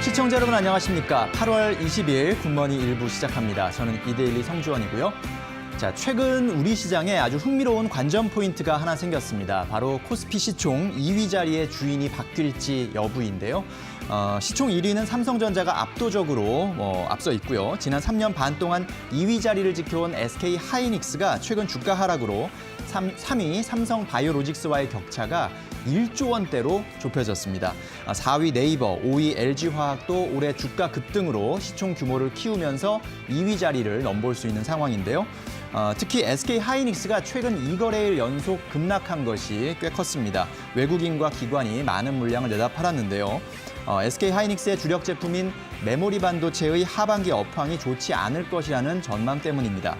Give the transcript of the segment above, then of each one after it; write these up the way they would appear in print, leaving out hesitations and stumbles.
시청자 여러분 안녕하십니까? 8월 20일 굿모닝 1부 시작합니다. 저는 이데일리 성주원이고요. 자, 최근 우리 시장에 아주 흥미로운 관전 포인트가 하나 생겼습니다. 바로 코스피 시총 2위 자리의 주인이 바뀔지 여부인데요. 시총 1위는 삼성전자가 압도적으로 앞서 있고요. 지난 3년 반 동안 2위 자리를 지켜온 SK 하이닉스가 최근 주가 하락으로 3위 삼성바이오로직스와의 격차가 1조 원대로 좁혀졌습니다. 4위 네이버, 5위 LG화학도 올해 주가 급등으로 시총 규모를 키우면서 2위 자리를 넘볼 수 있는 상황인데요. 특히 SK 하이닉스가 최근 2거래일 연속 급락한 것이 꽤 컸습니다. 외국인과 기관이 많은 물량을 내다 팔았는데요. SK 하이닉스의 주력 제품인 메모리 반도체의 하반기 업황이 좋지 않을 것이라는 전망 때문입니다.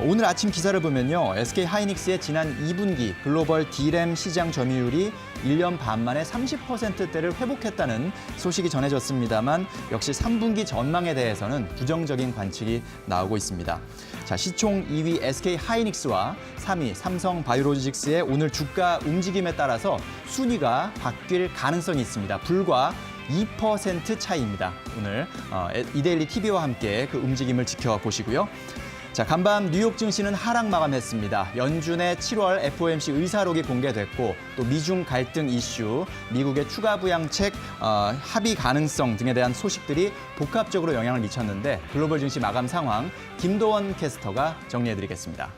오늘 아침 기사를 보면요. SK 하이닉스의 지난 2분기 글로벌 D램 시장 점유율이 1년 반 만에 30%대를 회복했다는 소식이 전해졌습니다만 역시 3분기 전망에 대해서는 부정적인 관측이 나오고 있습니다. 자, 시총 2위 SK 하이닉스와 3위 삼성 바이오로직스의 오늘 주가 움직임에 따라서 순위가 바뀔 가능성이 있습니다. 불과 2% 차이입니다. 오늘 이데일리 TV와 함께 그 움직임을 지켜보시고요. 자, 간밤 뉴욕 증시는 하락 마감했습니다. 연준의 7월 FOMC 의사록이 공개됐고 또 미중 갈등 이슈, 미국의 추가 부양책 합의 가능성 등에 대한 소식들이 복합적으로 영향을 미쳤는데 글로벌 증시 마감 상황 김도원 캐스터가 정리해드리겠습니다.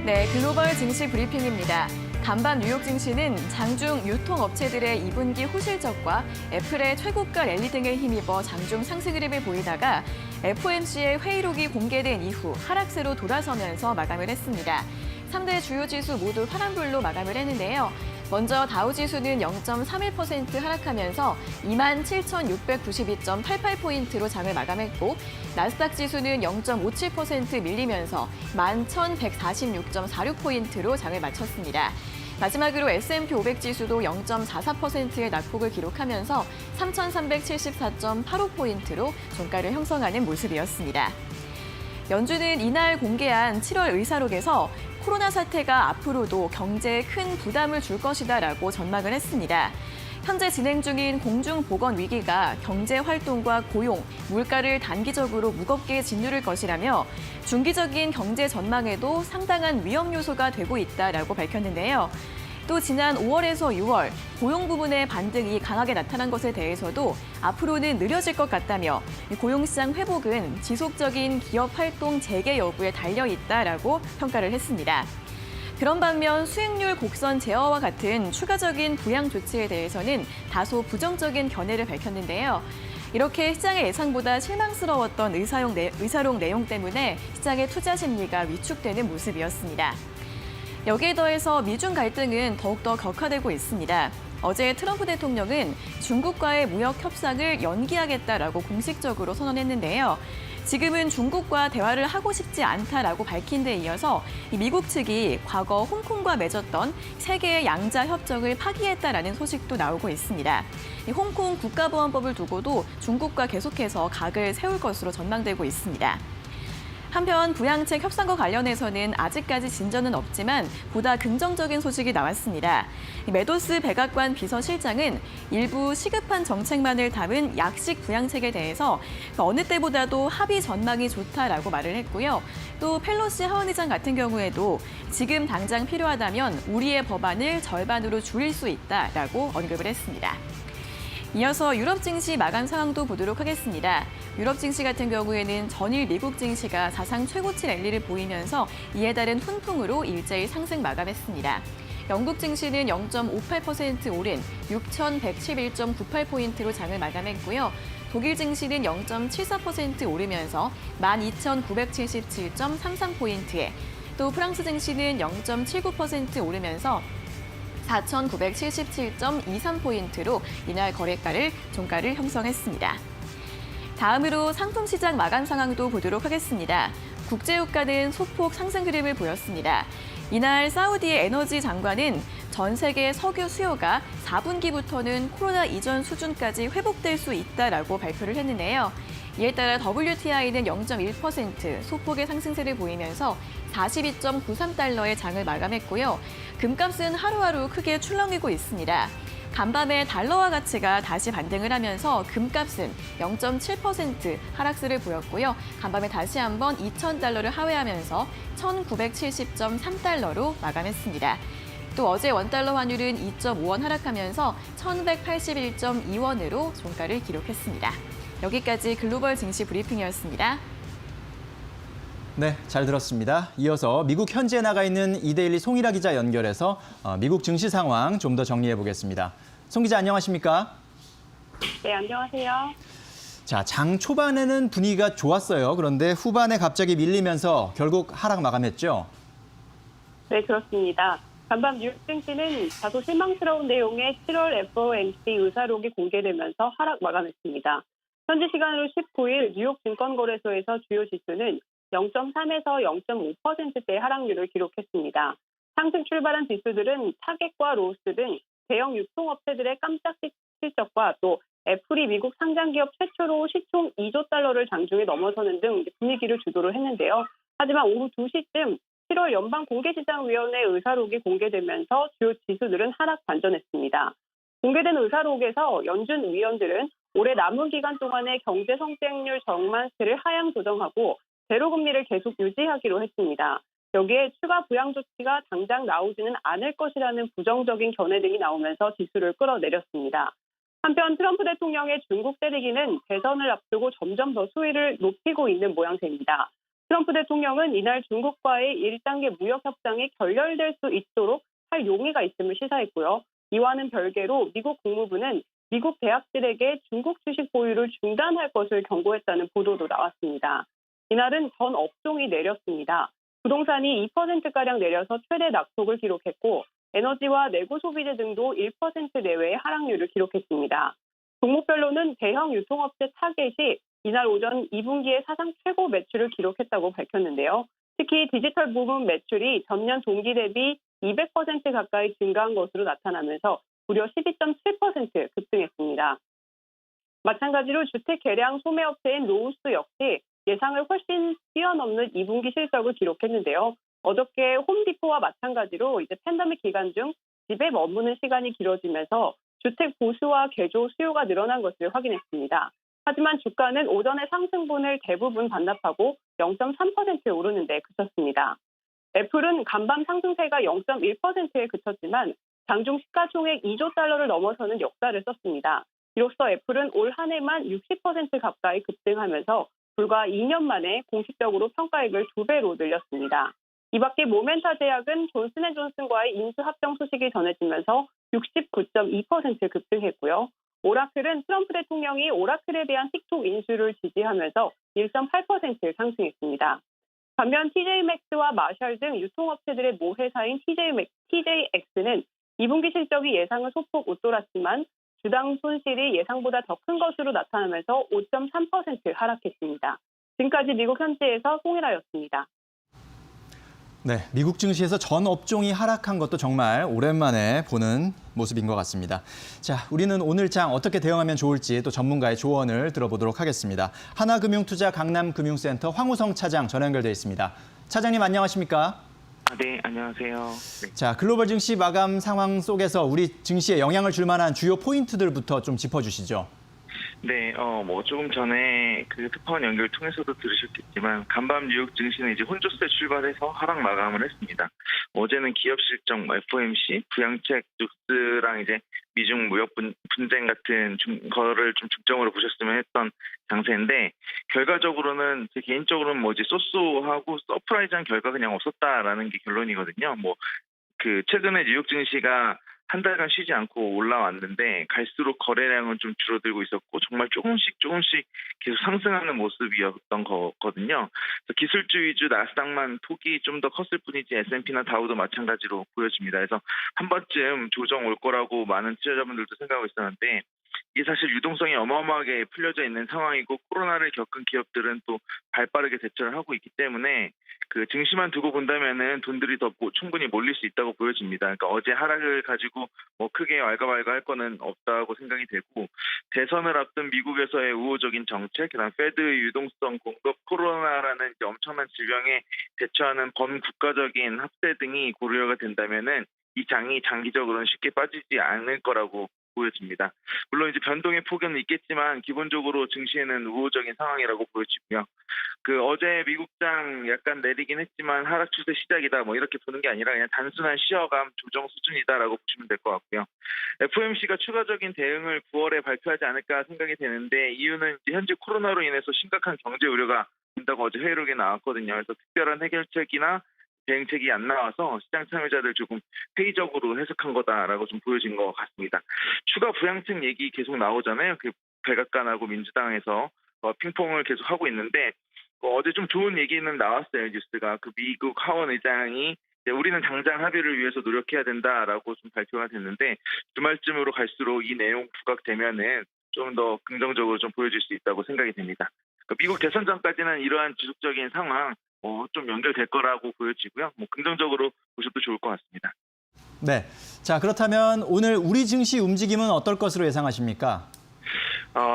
네, 글로벌 증시 브리핑입니다. 간밤 뉴욕 증시는 장중 유통업체들의 2분기 호실적과 애플의 최고가 랠리 등에 힘입어 장중 상승 흐름을 보이다가 FOMC의 회의록이 공개된 이후 하락세로 돌아서면서 마감을 했습니다. 3대 주요 지수 모두 파란불로 마감을 했는데요. 먼저 다우지수는 0.31% 하락하면서 27,692.88포인트로 장을 마감했고 나스닥 지수는 0.57% 밀리면서 11,146.46포인트로 장을 마쳤습니다. 마지막으로 S&P 500 지수도 0.44%의 낙폭을 기록하면서 3,374.85포인트로 종가를 형성하는 모습이었습니다. 연준은 이날 공개한 7월 의사록에서 코로나 사태가 앞으로도 경제에 큰 부담을 줄 것이다라고 전망을 했습니다. 현재 진행 중인 공중보건 위기가 경제 활동과 고용, 물가를 단기적으로 무겁게 짓누를 것이라며 중기적인 경제 전망에도 상당한 위험 요소가 되고 있다라고 밝혔는데요. 또 지난 5월에서 6월 고용 부문의 반등이 강하게 나타난 것에 대해서도 앞으로는 느려질 것 같다며 고용시장 회복은 지속적인 기업 활동 재개 여부에 달려 있다라고 평가를 했습니다. 그런 반면 수익률 곡선 제어와 같은 추가적인 부양 조치에 대해서는 다소 부정적인 견해를 밝혔는데요. 이렇게 시장의 예상보다 실망스러웠던 의사록 내용 때문에 시장의 투자 심리가 위축되는 모습이었습니다. 여기에 더해서 미중 갈등은 더욱더 격화되고 있습니다. 어제 트럼프 대통령은 중국과의 무역 협상을 연기하겠다라고 공식적으로 선언했는데요. 지금은 중국과 대화를 하고 싶지 않다라고 밝힌 데 이어서 미국 측이 과거 홍콩과 맺었던 세계의 양자 협정을 파기했다라는 소식도 나오고 있습니다. 홍콩 국가보안법을 두고도 중국과 계속해서 각을 세울 것으로 전망되고 있습니다. 한편 부양책 협상과 관련해서는 아직까지 진전은 없지만 보다 긍정적인 소식이 나왔습니다. 메도스 백악관 비서실장은 일부 시급한 정책만을 담은 약식 부양책에 대해서 어느 때보다도 합의 전망이 좋다라고 말을 했고요. 또 펠로시 하원의장 같은 경우에도 지금 당장 필요하다면 우리의 법안을 절반으로 줄일 수 있다라고 언급을 했습니다. 이어서 유럽 증시 마감 상황도 보도록 하겠습니다. 유럽 증시 같은 경우에는 전일 미국 증시가 사상 최고치 랠리를 보이면서 이에 따른 훈풍으로 일제히 상승 마감했습니다. 영국 증시는 0.58% 오른 6,111.98포인트로 장을 마감했고요. 독일 증시는 0.74% 오르면서 12,977.33포인트에 또 프랑스 증시는 0.79% 오르면서 4,977.23포인트로 이날 종가를 형성했습니다. 다음으로 상품시장 마감 상황도 보도록 하겠습니다. 국제유가는 소폭 상승 흐름을 보였습니다. 이날 사우디의 에너지 장관은 전 세계 석유 수요가 4분기부터는 코로나 이전 수준까지 회복될 수 있다라고 발표를 했는데요. 이에 따라 WTI는 0.1% 소폭의 상승세를 보이면서 42.93달러의 장을 마감했고요. 금값은 하루하루 크게 출렁이고 있습니다. 간밤에 달러화 가치가 다시 반등을 하면서 금값은 0.7% 하락세를 보였고요. 간밤에 다시 한번 2,000달러를 하회하면서 1,970.3달러로 마감했습니다. 또 어제 원달러 환율은 2.5원 하락하면서 1,181.2원으로 종가를 기록했습니다. 여기까지 글로벌 증시 브리핑이었습니다. 네, 잘 들었습니다. 이어서 미국 현지에 나가 있는 이데일리 송일아 기자 연결해서 미국 증시 상황 좀 더 정리해 보겠습니다. 송 기자 안녕하십니까? 네, 안녕하세요. 자, 장 초반에는 분위기가 좋았어요. 그런데 후반에 갑자기 밀리면서 결국 하락 마감했죠? 네, 그렇습니다. 간밤 뉴욕 증시는 다소 실망스러운 내용의 7월 FOMC 의사록이 공개되면서 하락 마감했습니다. 현지 시간으로 19일 뉴욕 증권거래소에서 주요 지수는 0.3에서 0.5%대 하락률을 기록했습니다. 상승 출발한 지수들은 타겟과 로스 등 대형 유통업체들의 깜짝 실적과 또 애플이 미국 상장기업 최초로 시총 2조 달러를 장중에 넘어서는 등 분위기를 주도를 했는데요. 하지만 오후 2시쯤 7월 연방공개시장위원회 의사록이 공개되면서 주요 지수들은 하락 반전했습니다. 공개된 의사록에서 연준 위원들은 올해 남은 기간 동안의 경제 성장률 전망치를 하향 조정하고 제로금리를 계속 유지하기로 했습니다. 여기에 추가 부양 조치가 당장 나오지는 않을 것이라는 부정적인 견해 등이 나오면서 지수를 끌어내렸습니다. 한편 트럼프 대통령의 중국 때리기는 대선을 앞두고 점점 더 수위를 높이고 있는 모양새입니다. 트럼프 대통령은 이날 중국과의 1단계 무역 협상이 결렬될 수 있도록 할 용의가 있음을 시사했고요. 이와는 별개로 미국 국무부는 미국 대학들에게 중국 주식 보유를 중단할 것을 경고했다는 보도도 나왔습니다. 이날은 전 업종이 내렸습니다. 부동산이 2%가량 내려서 최대 낙폭을 기록했고 에너지와 내구 소비재 등도 1% 내외의 하락률을 기록했습니다. 종목별로는 대형 유통업체 타겟이 이날 오전 2분기에 사상 최고 매출을 기록했다고 밝혔는데요. 특히 디지털 부문 매출이 전년 동기 대비 200% 가까이 증가한 것으로 나타나면서 무려 12.7% 급등했습니다. 마찬가지로 주택 개량 소매업체인 로우스 역시 예상을 훨씬 뛰어넘는 2분기 실적을 기록했는데요. 어저께 홈디포와 마찬가지로 이제 팬데믹 기간 중 집에 머무는 시간이 길어지면서 주택 보수와 개조 수요가 늘어난 것을 확인했습니다. 하지만 주가는 오전의 상승분을 대부분 반납하고 0.3%에 오르는 데 그쳤습니다. 애플은 간밤 상승세가 0.1%에 그쳤지만 장중 시가총액 2조 달러를 넘어서는 역사를 썼습니다. 이로써 애플은 올 한 해만 60% 가까이 급등하면서 불과 2년 만에 공식적으로 평가액을 2배로 늘렸습니다. 이 밖에 모멘타 제약은 존슨앤존슨과의 인수 합병 소식이 전해지면서 69.2% 급등했고요. 오라클은 트럼프 대통령이 오라클에 대한 틱톡 인수를 지지하면서 1.8% 상승했습니다. 반면 TJ맥스와 마샬 등 유통업체들의 모회사인 TJX는 2분기 실적이 예상을 소폭 웃돌았지만 주당 손실이 예상보다 더 큰 것으로 나타나면서 5.3% 하락했습니다. 지금까지 미국 현지에서 송일아였습니다. 네, 미국 증시에서 전 업종이 하락한 것도 정말 오랜만에 보는 모습인 것 같습니다. 자, 우리는 오늘 장 어떻게 대응하면 좋을지 또 전문가의 조언을 들어보도록 하겠습니다. 하나금융투자 강남금융센터 황우성 차장 전화 연결돼 있습니다. 차장님 안녕하십니까? 네, 안녕하세요. 네. 자, 글로벌 증시 마감 상황 속에서 우리 증시에 영향을 줄 만한 주요 포인트들부터 좀 짚어주시죠. 네, 조금 전에 그 특파원 연결 통해서도 들으셨겠지만 간밤 뉴욕 증시는 이제 혼조세 출발해서 하락 마감을 했습니다. 어제는 기업 실적, FOMC, 부양책 뉴스랑 이제 미중 무역 분쟁 같은 거를 좀 중점으로 보셨으면 했던 장세인데 결과적으로는 제 개인적으로는 뭐지 쏘쏘하고 서프라이즈한 결과 그냥 없었다라는 게 결론이거든요. 최근에 뉴욕 증시가 한 달간 쉬지 않고 올라왔는데 갈수록 거래량은 좀 줄어들고 있었고 정말 조금씩 계속 상승하는 모습이었던 거거든요. 그래서 기술주 위주 나스닥만 폭이 좀 더 컸을 뿐이지 S&P나 다우도 마찬가지로 보여집니다. 그래서 한 번쯤 조정 올 거라고 많은 투자자분들도 생각하고 있었는데 이게 사실 유동성이 어마어마하게 풀려져 있는 상황이고 코로나를 겪은 기업들은 또 발빠르게 대처를 하고 있기 때문에 그 증시만 두고 본다면은 돈들이 더 충분히 몰릴 수 있다고 보여집니다. 그러니까 어제 하락을 가지고 크게 왈가왈가할 거는 없다고 생각이 되고 대선을 앞둔 미국에서의 우호적인 정책, 그다음 페드 유동성 공급, 코로나라는 이제 엄청난 질병에 대처하는 범국가적인 합세 등이 고려가 된다면은 이 장이 장기적으로는 쉽게 빠지지 않을 거라고 보여집니다. 물론 이제 변동의 폭은 있겠지만 기본적으로 증시에는 우호적인 상황이라고 보여지고요. 어제 미국장 약간 내리긴 했지만 하락 추세 시작이다 뭐 이렇게 보는 게 아니라 그냥 단순한 쉬어감 조정 수준이다라고 보시면 될 것 같고요. FOMC가 추가적인 대응을 9월에 발표하지 않을까 생각이 되는데 이유는 이제 현재 코로나로 인해서 심각한 경제 우려가 있다고 어제 회의록에 나왔거든요. 그래서 특별한 해결책이나 대응책이 안 나와서 시장 참여자들 조금 회의적으로 해석한 거다라고 좀 보여진 것 같습니다. 추가 부양책 얘기 계속 나오잖아요. 백악관하고 민주당에서 핑퐁을 계속 하고 있는데 어제 좀 좋은 얘기는 나왔어요. 뉴스가 미국 하원 의장이 우리는 당장 합의를 위해서 노력해야 된다라고 좀 발표가 됐는데 주말쯤으로 갈수록 이 내용 부각되면은 좀 더 긍정적으로 좀 보여질 수 있다고 생각이 됩니다. 미국 대선 전까지는 이러한 지속적인 상황 좀 연결될 거라고 보여지고요. 긍정적으로 보셔도 좋을 것 같습니다. 네. 자, 그렇다면 오늘 우리 증시 움직임은 어떨 것으로 예상하십니까?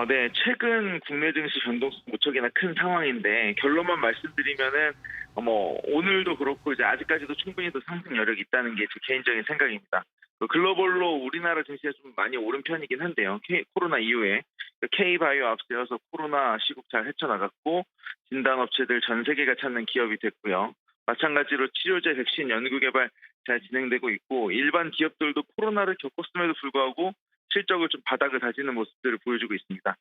네. 최근 국내 증시 변동성 무척이나 큰 상황인데 결론만 말씀드리면은 오늘도 그렇고 이제 아직까지도 충분히 더 상승 여력이 있다는 게 제 개인적인 생각입니다. 글로벌로 우리나라 증시가 좀 많이 오른 편이긴 한데요. 코로나 이후에 K바이오 앞세워서 코로나 시국 잘 헤쳐나갔고 진단업체들 전 세계가 찾는 기업이 됐고요. 마찬가지로 치료제 백신 연구 개발 잘 진행되고 있고 일반 기업들도 코로나를 겪었음에도 불구하고 실적을 좀 바닥을 다지는 모습들을 보여주고 있습니다.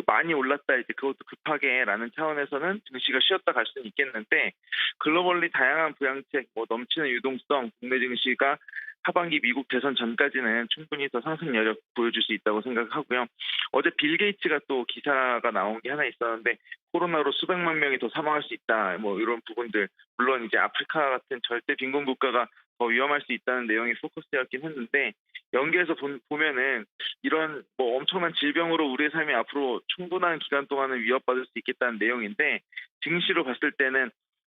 많이 올랐다 이제 그것도 급하게라는 차원에서는 증시가 쉬었다 갈 수는 있겠는데 글로벌리 다양한 부양책, 넘치는 유동성, 국내 증시가 하반기 미국 대선 전까지는 충분히 더 상승 여력 보여줄 수 있다고 생각하고요. 어제 빌 게이츠가 또 기사가 나온 게 하나 있었는데 코로나로 수백만 명이 더 사망할 수 있다. 이런 부분들 물론 이제 아프리카 같은 절대 빈곤 국가가 더 위험할 수 있다는 내용이 포커스였긴 했는데 연계해서 보면은 이런 엄청난 질병으로 우리의 삶이 앞으로 충분한 기간 동안은 위협받을 수 있겠다는 내용인데 증시로 봤을 때는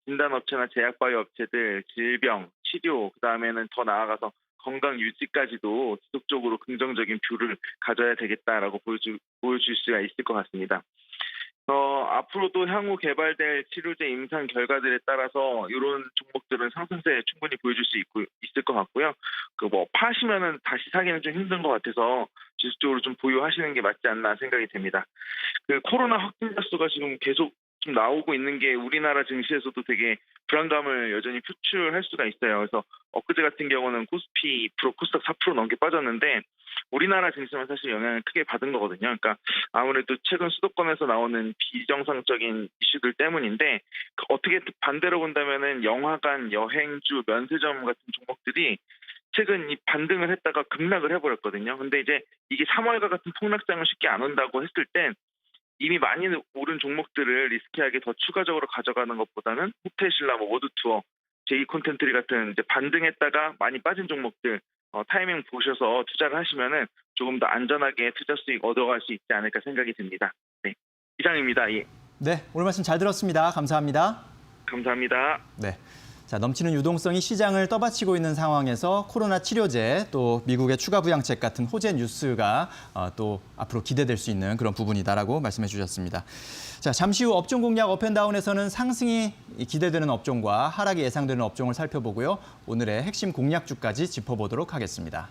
진단업체나 제약바이오 업체들 질병, 치료, 그다음에는 더 나아가서 건강 유지까지도 지속적으로 긍정적인 뷰를 가져야 되겠다라고 보여줄 수가 있을 것 같습니다. 앞으로도 향후 개발될 치료제 임상 결과들에 따라서 이런 종목들은 상승세 충분히 보여줄 수 있을 것 같고요. 파시면은 다시 사기는 좀 힘든 것 같아서 지속적으로 좀 보유하시는 게 맞지 않나 생각이 됩니다. 코로나 확진자 수가 지금 계속 좀 나오고 있는 게 우리나라 증시에서도 되게 불안감을 여전히 표출할 수가 있어요. 그래서 엊그제 같은 경우는 코스피 2%, 코스닥 4% 넘게 빠졌는데 우리나라 증시만 사실 영향을 크게 받은 거거든요. 그러니까 아무래도 최근 수도권에서 나오는 비정상적인 이슈들 때문인데 어떻게 반대로 본다면은 영화관, 여행주, 면세점 같은 종목들이 최근 이 반등을 했다가 급락을 해버렸거든요. 근데 이제 이게 3월과 같은 폭락장을 쉽게 안 온다고 했을 땐 이미 많이 오른 종목들을 리스키하게 더 추가적으로 가져가는 것보다는 호텔 신라, 워드 투어, 제이 콘텐트리 같은 이제 반등했다가 많이 빠진 종목들 타이밍 보셔서 투자를 하시면은 조금 더 안전하게 투자 수익 얻어갈 수 있지 않을까 생각이 듭니다. 네, 이상입니다. 예. 네, 오늘 말씀 잘 들었습니다. 감사합니다. 감사합니다. 네. 자, 넘치는 유동성이 시장을 떠받치고 있는 상황에서 코로나 치료제 또 미국의 추가 부양책 같은 호재 뉴스가 또 앞으로 기대될 수 있는 그런 부분이다라고 말씀해 주셨습니다. 자, 잠시 후 업종 공략 업앤다운에서는 상승이 기대되는 업종과 하락이 예상되는 업종을 살펴보고요. 오늘의 핵심 공략주까지 짚어보도록 하겠습니다.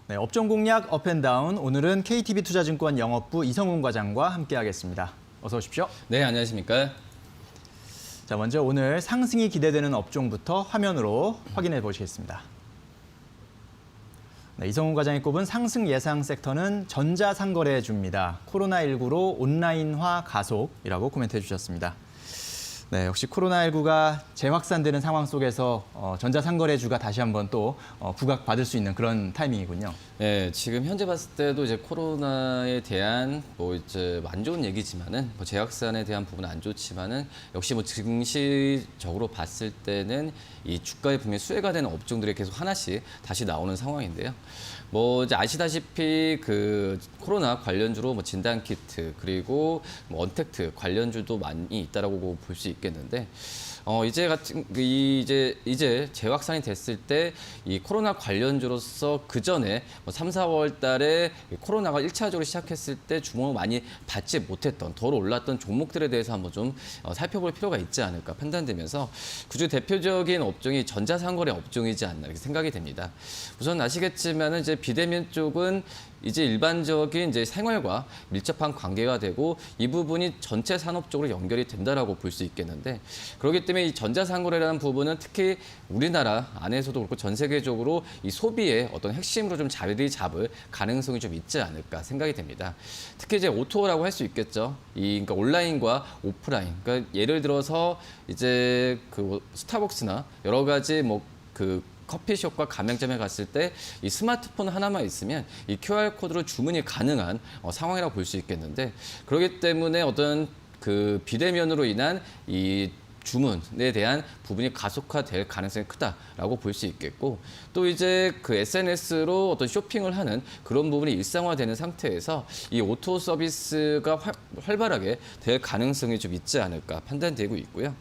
네, 업종 공략 업앤다운 오늘은 KTB투자증권 영업부 이성훈 과장과 함께하겠습니다. 어서 오십시오. 네, 안녕하십니까? 자, 먼저 오늘 상승이 기대되는 업종부터 화면으로 확인해 보시겠습니다. 네, 이성훈 과장이 꼽은 상승 예상 섹터는 전자상거래주입니다. 코로나19로 온라인화 가속이라고 코멘트해 주셨습니다. 네, 역시 코로나19가 재확산되는 상황 속에서 전자상거래주가 다시 한번 또 부각받을 수 있는 그런 타이밍이군요. 네, 지금 현재 봤을 때도 이제 코로나에 대한 뭐 이제 안 좋은 얘기지만은 뭐 재확산에 대한 부분은 안 좋지만은 역시 뭐 증시적으로 봤을 때는 이 주가에 분명히 수혜가 되는 업종들이 계속 하나씩 다시 나오는 상황인데요. 뭐 이제 아시다시피 그 코로나 관련주로 뭐 진단 키트 그리고 뭐 언택트 관련주도 많이 있다라고 볼 수 있겠는데. 이제 재확산이 됐을 때 이 코로나 관련주로서 그 전에 뭐 3, 4월 달에 코로나가 1차적으로 시작했을 때 주목을 많이 받지 못했던 덜 올랐던 종목들에 대해서 한번 좀 살펴볼 필요가 있지 않을까 판단되면서 그중 대표적인 업종이 전자상거래 업종이지 않나 이렇게 생각이 됩니다. 우선 아시겠지만은 이제 비대면 쪽은 이제 일반적인 이제 생활과 밀접한 관계가 되고 이 부분이 전체 산업 쪽으로 연결이 된다라고 볼 수 있겠는데 그렇기 때문에 이 전자상거래라는 부분은 특히 우리나라 안에서도 그렇고 전 세계적으로 이 소비의 어떤 핵심으로 좀 자리 잡을 가능성이 좀 있지 않을까 생각이 됩니다. 특히 이제 O2O라고 할 수 있겠죠. 그러니까 온라인과 오프라인. 그러니까 예를 들어서 이제 그 스타벅스나 여러 가지 그 커피숍과 가맹점에 갔을 때 이 스마트폰 하나만 있으면 이 QR코드로 주문이 가능한 상황이라고 볼 수 있겠는데 그렇기 때문에 어떤 그 비대면으로 인한 이 주문에 대한 부분이 가속화될 가능성이 크다라고 볼 수 있겠고 또 이제 그 SNS로 어떤 쇼핑을 하는 그런 부분이 일상화되는 상태에서 이 O2O 서비스가 활발하게 될 가능성이 좀 있지 않을까 판단되고 있고요.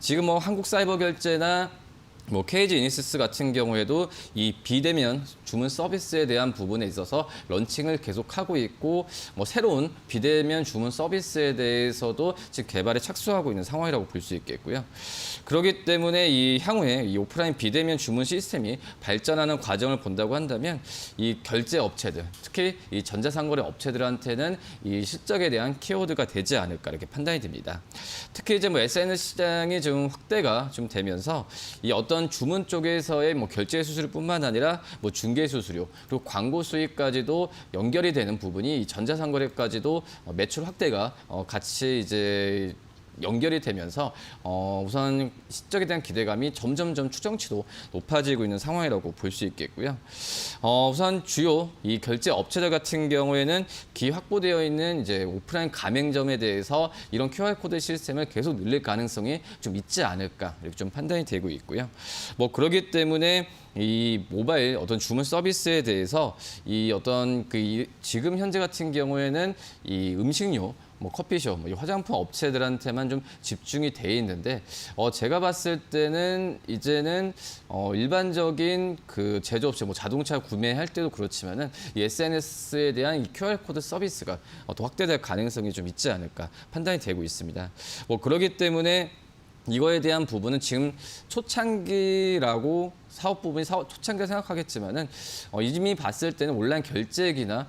지금 뭐 한국사이버결제나 뭐 KG 이니시스 같은 경우에도 이 비대면 주문 서비스에 대한 부분에 있어서 런칭을 계속하고 있고 뭐 새로운 비대면 주문 서비스에 대해서도 지금 개발에 착수하고 있는 상황이라고 볼 수 있겠고요. 그렇기 때문에 이 향후에 이 오프라인 비대면 주문 시스템이 발전하는 과정을 본다고 한다면 이 결제 업체들, 특히 이 전자상거래 업체들한테는 이 실적에 대한 키워드가 되지 않을까 이렇게 판단이 됩니다. 특히 이제 뭐 SNS 시장이 좀 확대가 좀 되면서 이 어떤 주문 쪽에서의 뭐 결제 수수료뿐만 아니라 뭐 중개 수수료 그리고 광고 수익까지도 연결이 되는 부분이 이 전자상거래까지도 매출 확대가 같이 이제 연결이 되면서 우선 실적에 대한 기대감이 점점점 추정치도 높아지고 있는 상황이라고 볼 수 있겠고요. 우선 주요 이 결제 업체들 같은 경우에는 기 확보되어 있는 이제 오프라인 가맹점에 대해서 이런 QR코드 시스템을 계속 늘릴 가능성이 좀 있지 않을까 이렇게 좀 판단이 되고 있고요. 뭐 그렇기 때문에 이 모바일 어떤 주문 서비스에 대해서 이 어떤 지금 현재 같은 경우에는 이 음식료 뭐 커피숍, 뭐 화장품 업체들한테만 좀 집중이 돼 있는데 제가 봤을 때는 이제는 일반적인 그 제조업체, 뭐 자동차 구매할 때도 그렇지만은 이 SNS에 대한 이 QR 코드 서비스가 더 확대될 가능성이 좀 있지 않을까 판단이 되고 있습니다. 뭐 그렇기 때문에 이거에 대한 부분은 지금 초창기라고 사업 부분이 초창기라 생각하겠지만은 이미 봤을 때는 온라인 결제액이나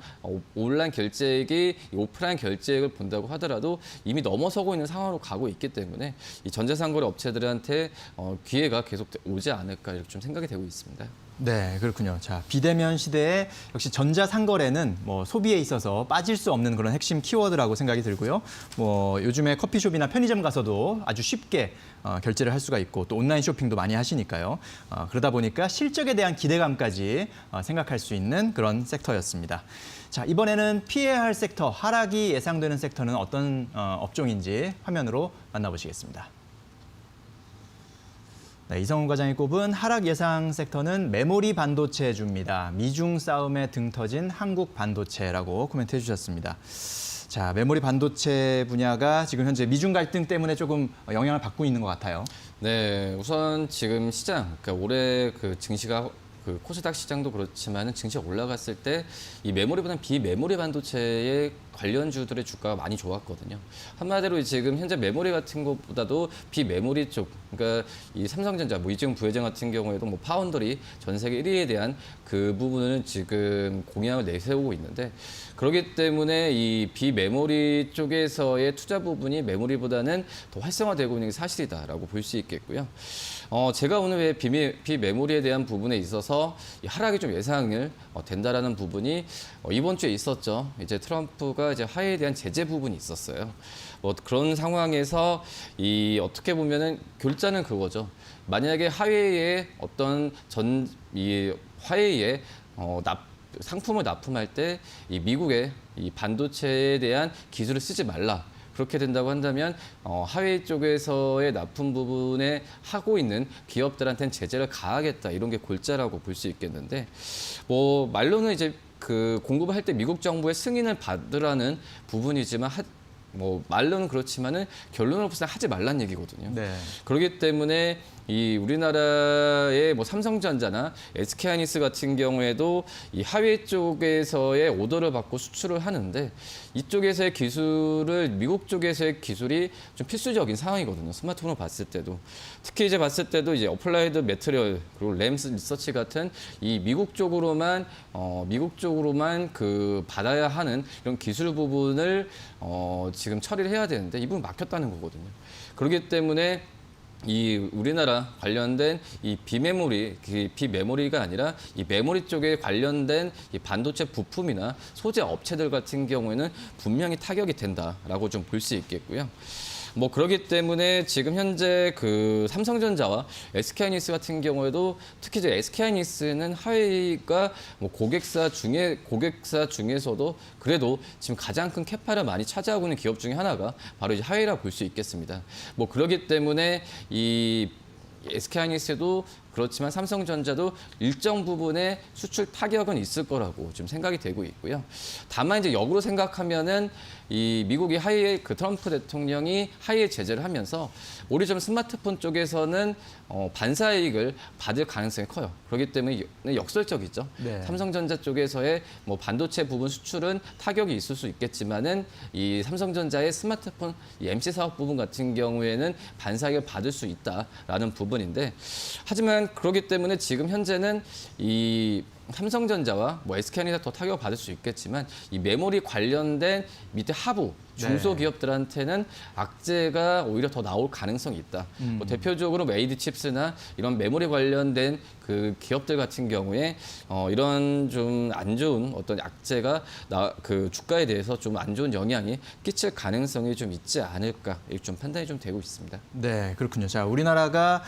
온라인 결제액이 오프라인 결제액을 본다고 하더라도 이미 넘어서고 있는 상황으로 가고 있기 때문에 이 전자상거래 업체들한테 기회가 계속 오지 않을까 이렇게 좀 생각이 되고 있습니다. 네, 그렇군요. 자, 비대면 시대에 역시 전자상거래는 뭐 소비에 있어서 빠질 수 없는 그런 핵심 키워드라고 생각이 들고요. 뭐 요즘에 커피숍이나 편의점 가서도 아주 쉽게 결제를 할 수가 있고 또 온라인 쇼핑도 많이 하시니까요. 그러다 보니까 실적에 대한 기대감까지 생각할 수 있는 그런 섹터였습니다. 자, 이번에는 피해야 할 섹터, 하락이 예상되는 섹터는 어떤 업종인지 화면으로 만나보시겠습니다. 네, 이성훈 과장이 꼽은 하락 예상 섹터는 메모리 반도체주입니다. 미중 싸움에 등 터진 한국 반도체라고 코멘트해 주셨습니다. 자, 메모리 반도체 분야가 지금 현재 미중 갈등 때문에 조금 영향을 받고 있는 것 같아요. 네, 우선 지금 시장, 그러니까 올해 그 증시가 그 코스닥 시장도 그렇지만은 증시가 올라갔을 때 이 메모리보다는 비메모리 반도체의 관련주들의 주가가 많이 좋았거든요. 한마디로 지금 현재 메모리 같은 것보다도 비메모리 쪽, 그러니까 이 삼성전자, 뭐 이재용 부회장 같은 경우에도 뭐 파운더리 전 세계 1위에 대한 그 부분을 지금 공약을 내세우고 있는데 그렇기 때문에 이 비메모리 쪽에서의 투자 부분이 메모리보다는 더 활성화되고 있는 게 사실이다라고 볼 수 있겠고요. 제가 오늘 왜 비메모리에 대한 부분에 있어서 이 하락이 좀 예상을 된다라는 부분이 이번 주에 있었죠. 이제 트럼프가 이제 화해에 대한 제재 부분이 있었어요. 그런 상황에서 어떻게 보면은 결자는 그거죠. 만약에 화해에 어떤 이 화해에 상품을 납품할 때 이 미국의 이 반도체에 대한 기술을 쓰지 말라. 그렇게 된다고 한다면 하웨이 쪽에서의 납품 부분에 하고 있는 기업들한테는 제재를 가하겠다 이런 게 골자라고 볼 수 있겠는데 말로는 이제 그 공급을 할 때 미국 정부의 승인을 받으라는 부분이지만 말로는 그렇지만은 결론으로서 하지 말란 얘기거든요. 네. 그렇기 때문에 이 우리나라의 삼성전자나 SK하이닉스 같은 경우에도 이 하웨이 쪽에서의 오더를 받고 수출을 하는데 이쪽에서의 기술을 미국 쪽에서의 기술이 좀 필수적인 상황이거든요. 스마트폰으로 봤을 때도 특히 이제 봤을 때도 이제 어플라이드 매트리얼 그리고 램스 리서치 같은 이 미국 쪽으로만 그 받아야 하는 이런 기술 부분을 지금 처리를 해야 되는데 이 부분 막혔다는 거거든요. 그렇기 때문에 이 우리나라 관련된 이 비메모리가 아니라 이 메모리 쪽에 관련된 이 반도체 부품이나 소재 업체들 같은 경우에는 분명히 타격이 된다라고 좀 볼 수 있겠고요. 그렇기 때문에 지금 현재 그 삼성전자와 SK하이닉스 같은 경우에도 특히 이제 SK하이닉스는 하웨이가 고객사 중에서도 그래도 지금 가장 큰 캐파를 많이 차지하고 있는 기업 중에 하나가 바로 이제 하웨이라고 볼 수 있겠습니다. 그렇기 때문에 이 SK하이닉스도 그렇지만 삼성전자도 일정 부분의 수출 타격은 있을 거라고 좀 생각이 되고 있고요. 다만 이제 역으로 생각하면은 이 미국이 트럼프 대통령이 하이에 제재를 하면서 오히려 좀 스마트폰 쪽에서는 반사이익을 받을 가능성이 커요. 그렇기 때문에 역설적이죠. 네. 삼성전자 쪽에서의 반도체 부분 수출은 타격이 있을 수 있겠지만은 이 삼성전자의 스마트폰 이 MC 사업 부분 같은 경우에는 반사이익을 받을 수 있다라는 부분인데 하지만 그렇기 때문에 지금 현재는 이 삼성전자와 SK하이닉스가 더 타격을 받을 수 있겠지만 이 메모리 관련된 밑에 하부 중소기업들한테는 악재가 오히려 더 나올 가능성이 있다. 대표적으로 AD칩스나 이런 메모리 관련된 그 기업들 같은 경우에 이런 좀 안 좋은 어떤 악재가 그 주가에 대해서 좀 안 좋은 영향이 끼칠 가능성이 좀 있지 않을까 좀 판단이 좀 되고 있습니다. 네, 그렇군요. 자, 우리나라가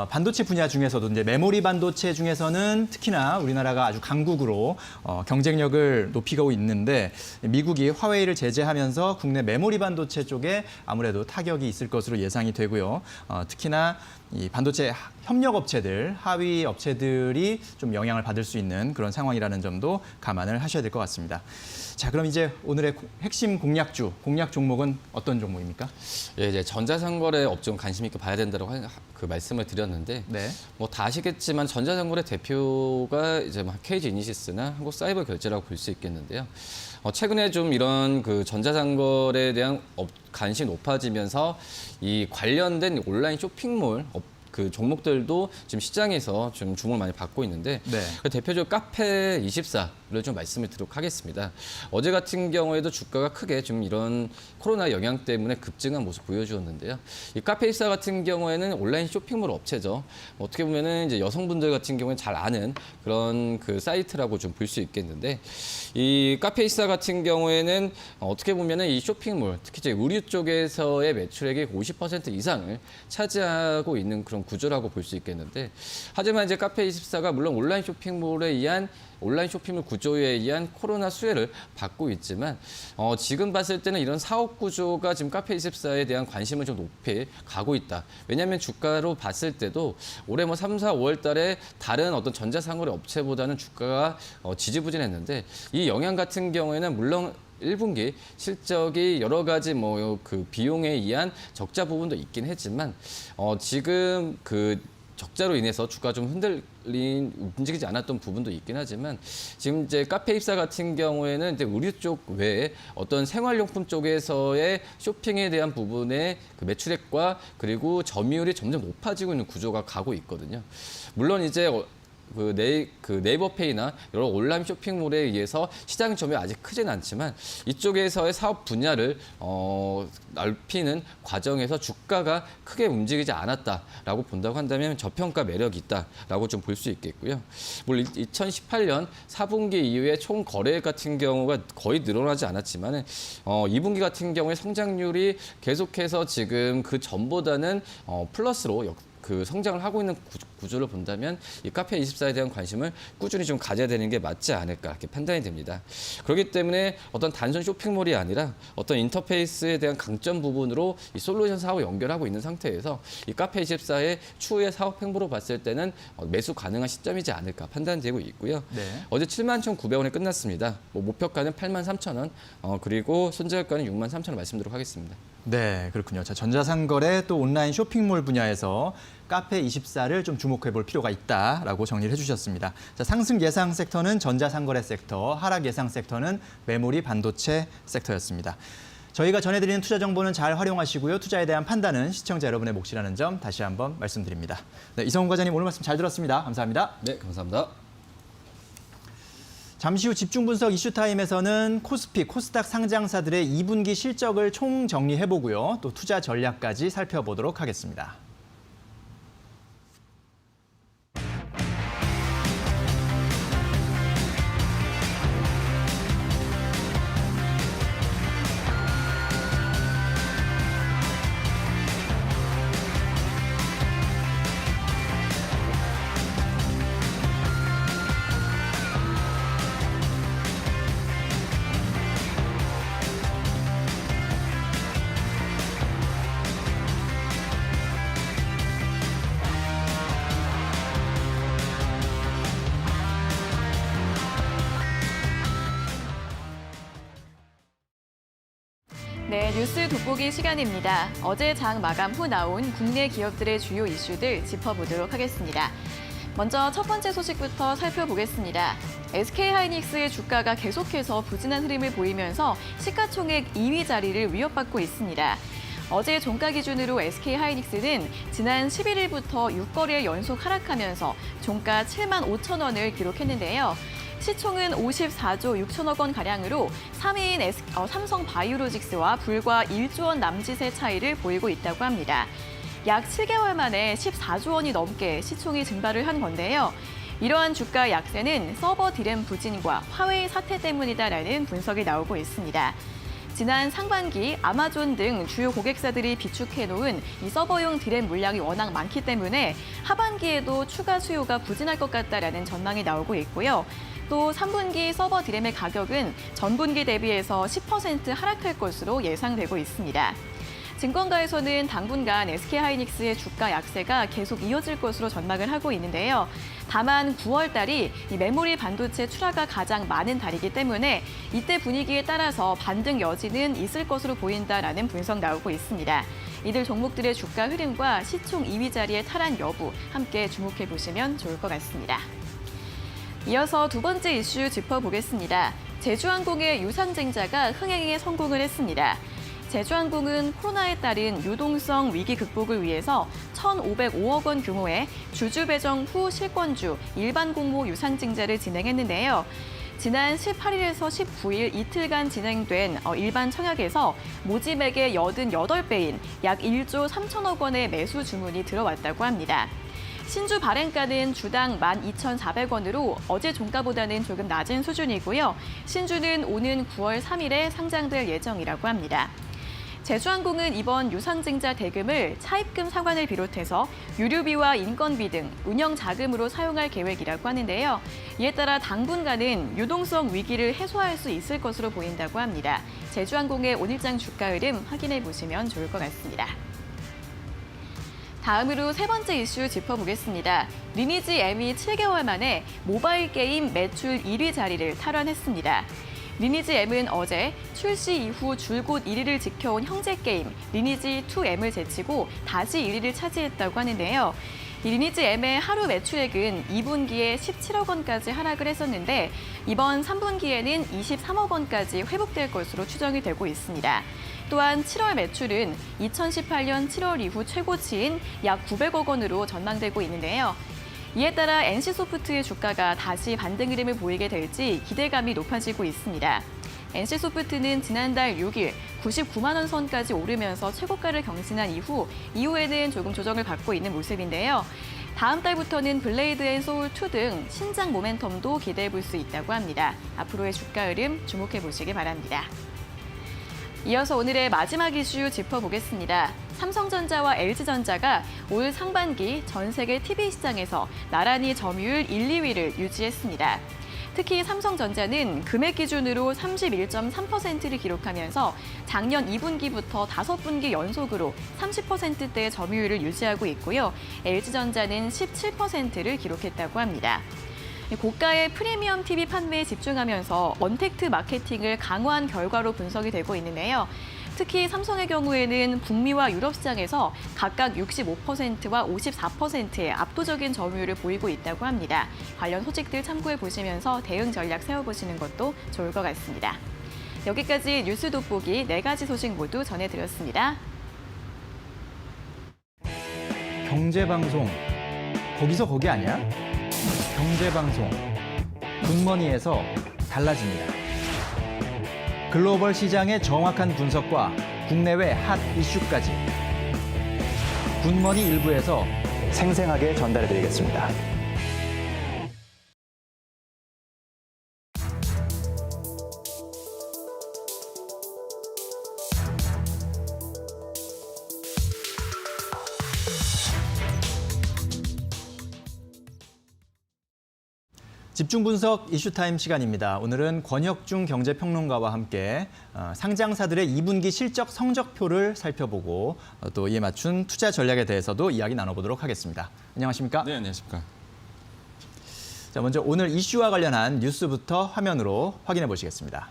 반도체 분야 중에서도 이제 메모리 반도체 중에서는 특히나 우리나라가 아주 강국으로 경쟁력을 높이고 있는데 미국이 화웨이를 제재하면서 국내 메모리 반도체 쪽에 아무래도 타격이 있을 것으로 예상이 되고요. 특히나 이 반도체 협력 업체들, 하위 업체들이 좀 영향을 받을 수 있는 그런 상황이라는 점도 감안을 하셔야 될 것 같습니다. 자, 그럼 이제 오늘의 핵심 공략 종목은 어떤 종목입니까? 예, 이제 전자상거래 업종 관심 있게 봐야 된다고 그 말씀을 드렸는데, 네. 다 아시겠지만 전자상거래 대표가 이제 KG 이니시스나 한국사이버결제라고 볼 수 있겠는데요. 최근에 좀 이런 그 전자상거래에 대한 관심이 높아지면서 이 관련된 온라인 쇼핑몰 그 종목들도 지금 시장에서 좀 주목을 많이 받고 있는데 네. 대표적으로 카페24를 좀 말씀을 드리도록 하겠습니다. 어제 같은 경우에도 주가가 크게 좀 이런 코로나 영향 때문에 급증한 모습 보여주었는데요. 이 카페24 같은 경우에는 온라인 쇼핑몰 업체죠. 어떻게 보면은 이제 여성분들 같은 경우에 잘 아는 그런 그 사이트라고 좀 볼 수 있겠는데 이 카페24 같은 경우에는 어떻게 보면은 이 쇼핑몰 특히 이제 의류 쪽에서의 매출액의 50% 이상을 차지하고 있는 그런 구조라고 볼 수 있겠는데 하지만 이제 카페24가 물론 온라인 쇼핑몰 구조에 의한 코로나 수혜를 받고 있지만 지금 봤을 때는 이런 사업 구조가 지금 카페24에 대한 관심을 좀 높이 가고 있다. 왜냐하면 주가로 봤을 때도 올해 3, 4, 5월 달에 다른 어떤 전자상거래 업체보다는 주가가 지지부진했는데 이 영향 같은 경우에는 물론 1분기 실적이 여러 가지 그 비용에 의한 적자 부분도 있긴 했지만 지금 그 적자로 인해서 주가 좀 움직이지 않았던 부분도 있긴 하지만 지금 이제 카페24 같은 경우에는 이제 의류 쪽 외에 어떤 생활용품 쪽에서의 쇼핑에 대한 부분의 그 매출액과 그리고 점유율이 점점 높아지고 있는 구조가 가고 있거든요. 물론 이제 네이버페이나 여러 온라인 쇼핑몰에 의해서 시장 점유율이 아직 크진 않지만 이쪽에서의 사업 분야를 넓히는 과정에서 주가가 크게 움직이지 않았다라고 본다고 한다면 저평가 매력이 있다라고 좀 볼 수 있겠고요. 물론 2018년 4분기 이후에 총 거래액 같은 경우가 거의 늘어나지 않았지만 2분기 같은 경우에 성장률이 계속해서 지금 그 전보다는 플러스로 성장을 하고 있는 구조를 본다면 이 카페24에 대한 관심을 꾸준히 좀 가져야 되는 게 맞지 않을까 이렇게 판단이 됩니다. 그렇기 때문에 어떤 단순 쇼핑몰이 아니라 어떤 인터페이스에 대한 강점 부분으로 이 솔루션 사업을 연결하고 있는 상태에서 이 카페24의 추후의 사업 행보로 봤을 때는 매수 가능한 시점이지 않을까 판단되고 있고요. 네. 어제 71,900원에 끝났습니다. 목표가는 83,000원, 그리고 손절가는 63,000원 말씀드리도록 하겠습니다. 네, 그렇군요. 자, 전자상거래 또 온라인 쇼핑몰 분야에서 카페24를 좀 주목해 볼 필요가 있다라고 정리를 해주셨습니다. 자, 상승 예상 섹터는 전자상거래 섹터, 하락 예상 섹터는 메모리 반도체 섹터였습니다. 저희가 전해드리는 투자 정보는 잘 활용하시고요. 투자에 대한 판단은 시청자 여러분의 몫이라는 점 다시 한번 말씀드립니다. 네, 이성훈 과장님 오늘 말씀 잘 들었습니다. 감사합니다. 네, 감사합니다. 잠시 후 집중 분석 이슈타임에서는 코스피, 코스닥 상장사들의 2분기 실적을 총 정리해보고요. 또 투자 전략까지 살펴보도록 하겠습니다. 네, 뉴스 돋보기 시간입니다. 어제 장 마감 후 나온 국내 기업들의 주요 이슈들 짚어보도록 하겠습니다. 먼저 첫 번째 소식부터 살펴보겠습니다. SK하이닉스의 주가가 계속해서 부진한 흐름을 보이면서 시가총액 2위 자리를 위협받고 있습니다. 어제 종가 기준으로 SK하이닉스는 지난 11일부터 6거래 연속 하락하면서 종가 7만 5천 원을 기록했는데요. 시총은 54조 6천억 원 가량으로 3위인 삼성바이오로직스와 불과 1조 원 남짓의 차이를 보이고 있다고 합니다. 약 7개월 만에 14조 원이 넘게 시총이 증발을 한 건데요. 이러한 주가 약세는 서버 디램 부진과 화웨이 사태 때문이다라는 분석이 나오고 있습니다. 지난 상반기 아마존 등 주요 고객사들이 비축해놓은 이 서버용 디램 물량이 워낙 많기 때문에 하반기에도 추가 수요가 부진할 것 같다라는 전망이 나오고 있고요. 또 3분기 서버 디램의 가격은 전분기 대비해서 10% 하락할 것으로 예상되고 있습니다. 증권가에서는 당분간 SK하이닉스의 주가 약세가 계속 이어질 것으로 전망을 하고 있는데요. 다만 9월 달이 이 메모리 반도체 출하가 가장 많은 달이기 때문에 이때 분위기에 따라서 반등 여지는 있을 것으로 보인다라는 분석 나오고 있습니다. 이들 종목들의 주가 흐름과 시총 2위 자리의 탈환 여부 함께 주목해 보시면 좋을 것 같습니다. 이어서 두 번째 이슈 짚어보겠습니다. 제주항공의 유상증자가 흥행에 성공을 했습니다. 제주항공은 코로나에 따른 유동성 위기 극복을 위해서 1,505억 원 규모의 주주 배정 후 실권주 일반 공모 유상증자를 진행했는데요. 지난 18일에서 19일 이틀간 진행된 일반 청약에서 모집액의 88배인 약 1조 3천억 원의 매수 주문이 들어왔다고 합니다. 신주 발행가는 주당 12,400원으로 어제 종가보다는 조금 낮은 수준이고요. 신주는 오는 9월 3일에 상장될 예정이라고 합니다. 제주항공은 이번 유상증자 대금을 차입금 상환을 비롯해서 유류비와 인건비 등 운영 자금으로 사용할 계획이라고 하는데요. 이에 따라 당분간은 유동성 위기를 해소할 수 있을 것으로 보인다고 합니다. 제주항공의 오늘장 주가 흐름 확인해 보시면 좋을 것 같습니다. 다음으로 세 번째 이슈 짚어보겠습니다. 리니지 M이 7개월 만에 모바일 게임 매출 1위 자리를 탈환했습니다. 리니지 M은 어제 출시 이후 줄곧 1위를 지켜온 형제 게임 리니지 2M을 제치고 다시 1위를 차지했다고 하는데요. 이 리니지 M의 하루 매출액은 2분기에 17억 원까지 하락을 했었는데 이번 3분기에는 23억 원까지 회복될 것으로 추정이 되고 있습니다. 또한 7월 매출은 2018년 7월 이후 최고치인 약 900억 원으로 전망되고 있는데요. 이에 따라 NC소프트의 주가가 다시 반등 흐름을 보이게 될지 기대감이 높아지고 있습니다. NC소프트는 지난달 6일 99만 원 선까지 오르면서 최고가를 경신한 이후에는 조금 조정을 받고 있는 모습인데요. 다음 달부터는 블레이드 앤 소울 2 등 신작 모멘텀도 기대해 볼 수 있다고 합니다. 앞으로의 주가 흐름 주목해 보시기 바랍니다. 이어서 오늘의 마지막 이슈 짚어보겠습니다. 삼성전자와 LG전자가 올 상반기 전 세계 TV 시장에서 나란히 점유율 1, 2위를 유지했습니다. 특히 삼성전자는 금액 기준으로 31.3%를 기록하면서 작년 2분기부터 5분기 연속으로 30%대의 점유율을 유지하고 있고요. LG전자는 17%를 기록했다고 합니다. 고가의 프리미엄 TV 판매에 집중하면서 언택트 마케팅을 강화한 결과로 분석이 되고 있는데요. 특히 삼성의 경우에는 북미와 유럽 시장에서 각각 65%와 54%의 압도적인 점유율을 보이고 있다고 합니다. 관련 소식들 참고해 보시면서 대응 전략 세워보시는 것도 좋을 것 같습니다. 여기까지 뉴스 돋보기 4가지 소식 모두 전해드렸습니다. 경제방송, 거기서 거기 아니야? 경제방송, 굿머니에서 달라집니다. 글로벌 시장의 정확한 분석과 국내외 핫 이슈까지 굿머니 일부에서 생생하게 전달해드리겠습니다. 집중 분석 이슈타임 시간입니다. 오늘은 권혁중 경제평론가와 함께 상장사들의 2분기 실적 성적표를 살펴보고 또 이에 맞춘 투자 전략에 대해서도 이야기 나눠보도록 하겠습니다. 안녕하십니까? 네, 안녕하십니까. 자, 먼저 오늘 이슈와 관련한 뉴스부터 화면으로 확인해 보시겠습니다.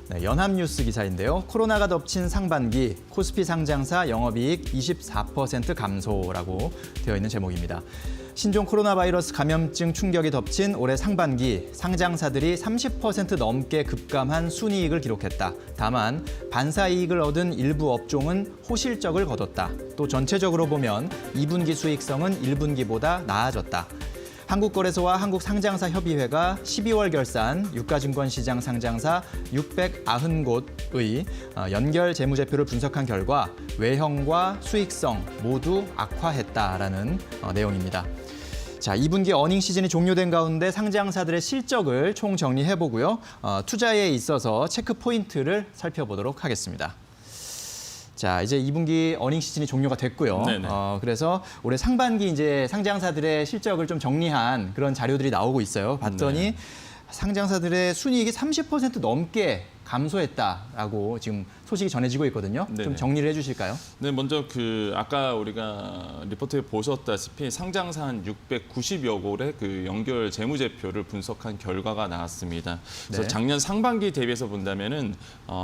네, 연합뉴스 기사인데요. 코로나가 덮친 상반기 코스피 상장사 영업이익 24% 감소라고 되어 있는 제목입니다. 신종 코로나 바이러스 감염증 충격이 덮친 올해 상반기 상장사들이 30% 넘게 급감한 순이익을 기록했다. 다만 반사이익을 얻은 일부 업종은 호실적을 거뒀다. 또 전체적으로 보면 2분기 수익성은 1분기보다 나아졌다. 한국거래소와 한국상장사협의회가 12월 결산 유가증권시장 상장사 690곳의 연결 재무제표를 분석한 결과 외형과 수익성 모두 악화했다라는 내용입니다. 자, 2분기 어닝 시즌이 종료된 가운데 상장사들의 실적을 총 정리해보고요. 투자에 있어서 체크 포인트를 살펴보도록 하겠습니다. 자, 이제 2분기 어닝 시즌이 종료가 됐고요. 그래서 올해 상반기 이제 상장사들의 실적을 좀 정리한 그런 자료들이 나오고 있어요. 봤더니 상장사들의 순이익이 30% 넘게 감소했다라고 지금 소식이 전해지고 있거든요. 좀 정리를 해주실까요? 네, 먼저 아까 우리가 리포트에 보셨다시피 상장사 한 690여 곳의 연결 재무제표를 분석한 결과가 나왔습니다. 그래서 작년 상반기 대비해서 본다면은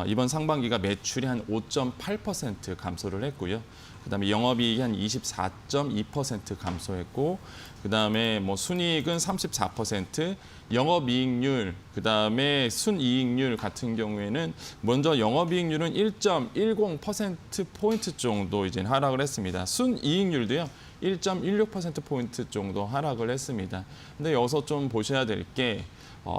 이번 상반기가 매출이 한 5.8% 감소를 했고요. 그다음에 영업이익이 한 24.2% 감소했고, 그다음에 순이익은 34%, 영업이익률, 그다음에 순이익률 같은 경우에는 먼저 영업이익률은 1.10% 포인트 정도 이제 하락을 했습니다. 순이익률도요. 1.16% 포인트 정도 하락을 했습니다. 근데 여기서 좀 보셔야 될 게